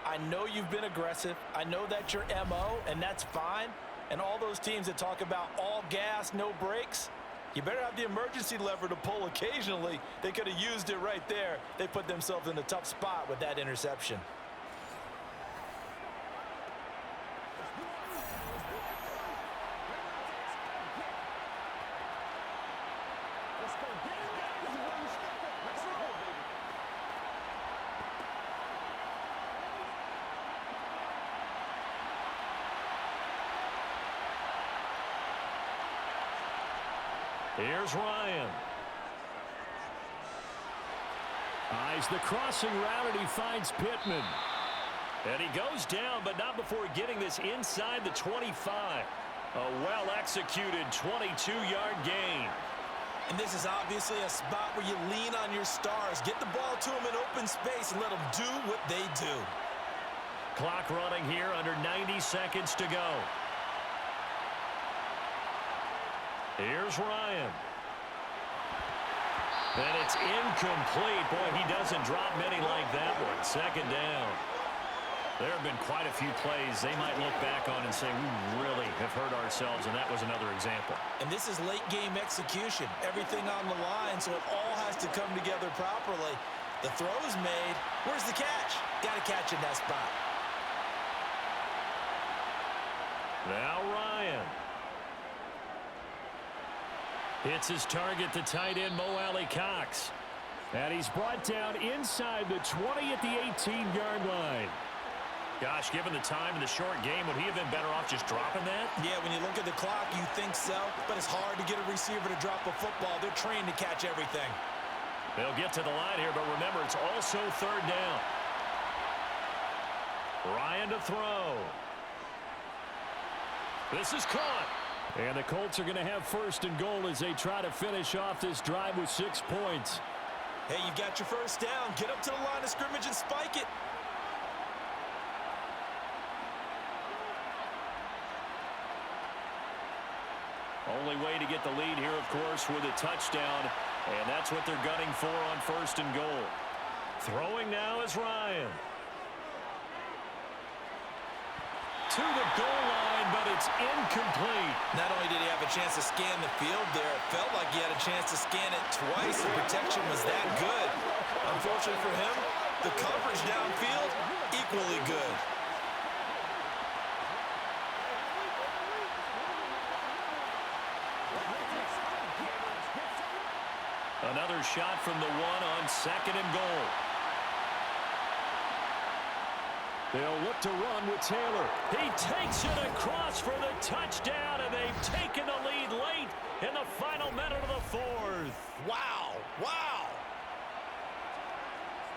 I know you've been aggressive. I know that's your MO, and that's fine. And all those teams that talk about all gas, no brakes, you better have the emergency lever to pull occasionally. They could have used it right there. They put themselves in a tough spot with that interception. Here's Ryan. Eyes the crossing route, and he finds Pittman. And he goes down, but not before getting this inside the 25. A well-executed 22-yard gain. And this is obviously a spot where you lean on your stars. Get the ball to them in open space and let them do what they do. Clock running here, under 90 seconds to go. Here's Ryan. And it's incomplete. Boy, he doesn't drop many like that one. Second down. There have been quite a few plays they might look back on and say, we really have hurt ourselves, and that was another example. And this is late-game execution. Everything on the line, so it all has to come together properly. The throw's made. Where's the catch? Got to catch in that spot. Now Ryan. Hits his target, the tight end, Mo Alley-Cox. And he's brought down inside the 20 at the 18-yard line. Gosh, given the time in the short game, would he have been better off just dropping that? Yeah, when you look at the clock, you think so. But it's hard to get a receiver to drop a football. They're trained to catch everything. They'll get to the line here, but remember, it's also third down. Ryan to throw. This is caught. And the Colts are going to have first and goal as they try to finish off this drive with 6 points. Hey, you got your first down. Get up to the line of scrimmage and spike it. Only way to get the lead here, of course, with a touchdown. And that's what they're gunning for on first and goal. Throwing now is Ryan. To the goal line, but it's incomplete. Not only did he have a chance to scan the field there, it felt like he had a chance to scan it twice. The protection was that good. Unfortunately for him, the coverage downfield, equally good. Another shot from the one on second and goal. They'll look to run with Taylor. He takes it across for the touchdown, and they've taken the lead late in the final minute of the fourth. Wow, wow.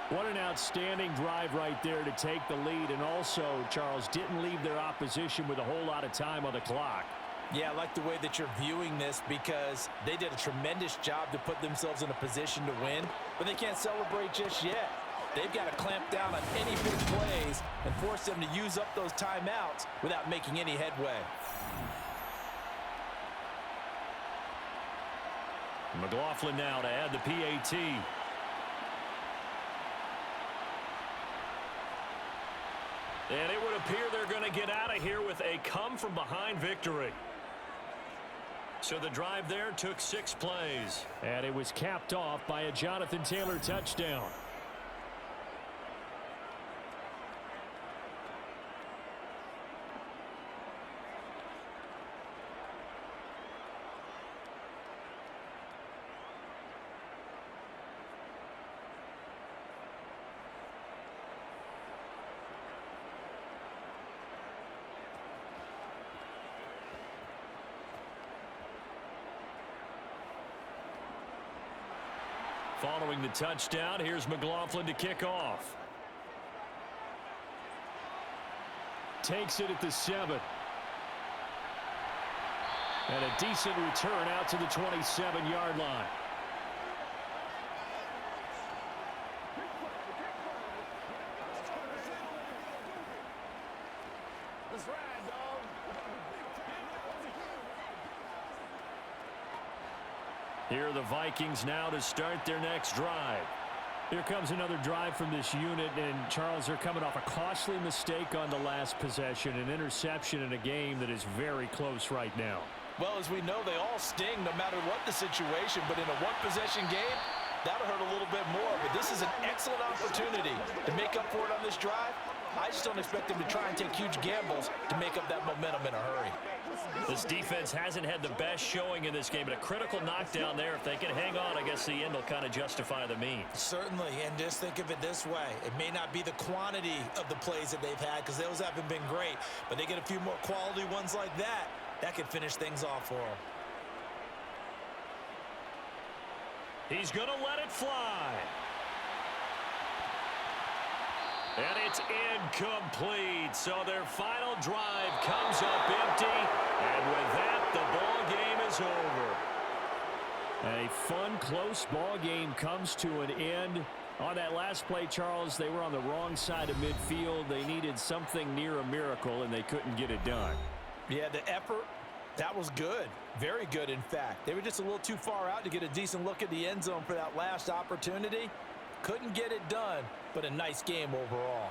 What an outstanding drive right there to take the lead. And also, Charles, didn't leave their opposition with a whole lot of time on the clock. Yeah, I like the way that you're viewing this because they did a tremendous job to put themselves in a position to win, but they can't celebrate just yet. They've got to clamp down on any big plays and force them to use up those timeouts without making any headway. McLaughlin now to add the PAT. And it would appear they're going to get out of here with a come-from-behind victory. So the drive there took 6 plays. And it was capped off by a Jonathan Taylor touchdown. Following the touchdown, here's McLaughlin to kick off. Takes it at the 7. And a decent return out to the 27-yard line. Here are the Vikings now to start their next drive. Here comes another drive from this unit, and Charles, they're coming off a costly mistake on the last possession, an interception in a game that is very close right now. Well, as we know, they all sting no matter what the situation, but in a one-possession game, that'll hurt a little bit more. But this is an excellent opportunity to make up for it on this drive. I just don't expect them to try and take huge gambles to make up that momentum in a hurry. This defense hasn't had the best showing in this game, but a critical knockdown there. If they can hang on, I guess the end will kind of justify the means. Certainly, and just think of it this way. It may not be the quantity of the plays that they've had because those haven't been great, but they get a few more quality ones like that. That could finish things off for them. He's going to let it fly. And it's incomplete. So their final drive comes up empty. And with that, the ball game is over. A fun, close ball game comes to an end. On that last play, Charles, they were on the wrong side of midfield. They needed something near a miracle, and they couldn't get it done. Yeah, the effort, that was good. Very good, in fact. They were just a little too far out to get a decent look at the end zone for that last opportunity. Couldn't get it done, but a nice game overall.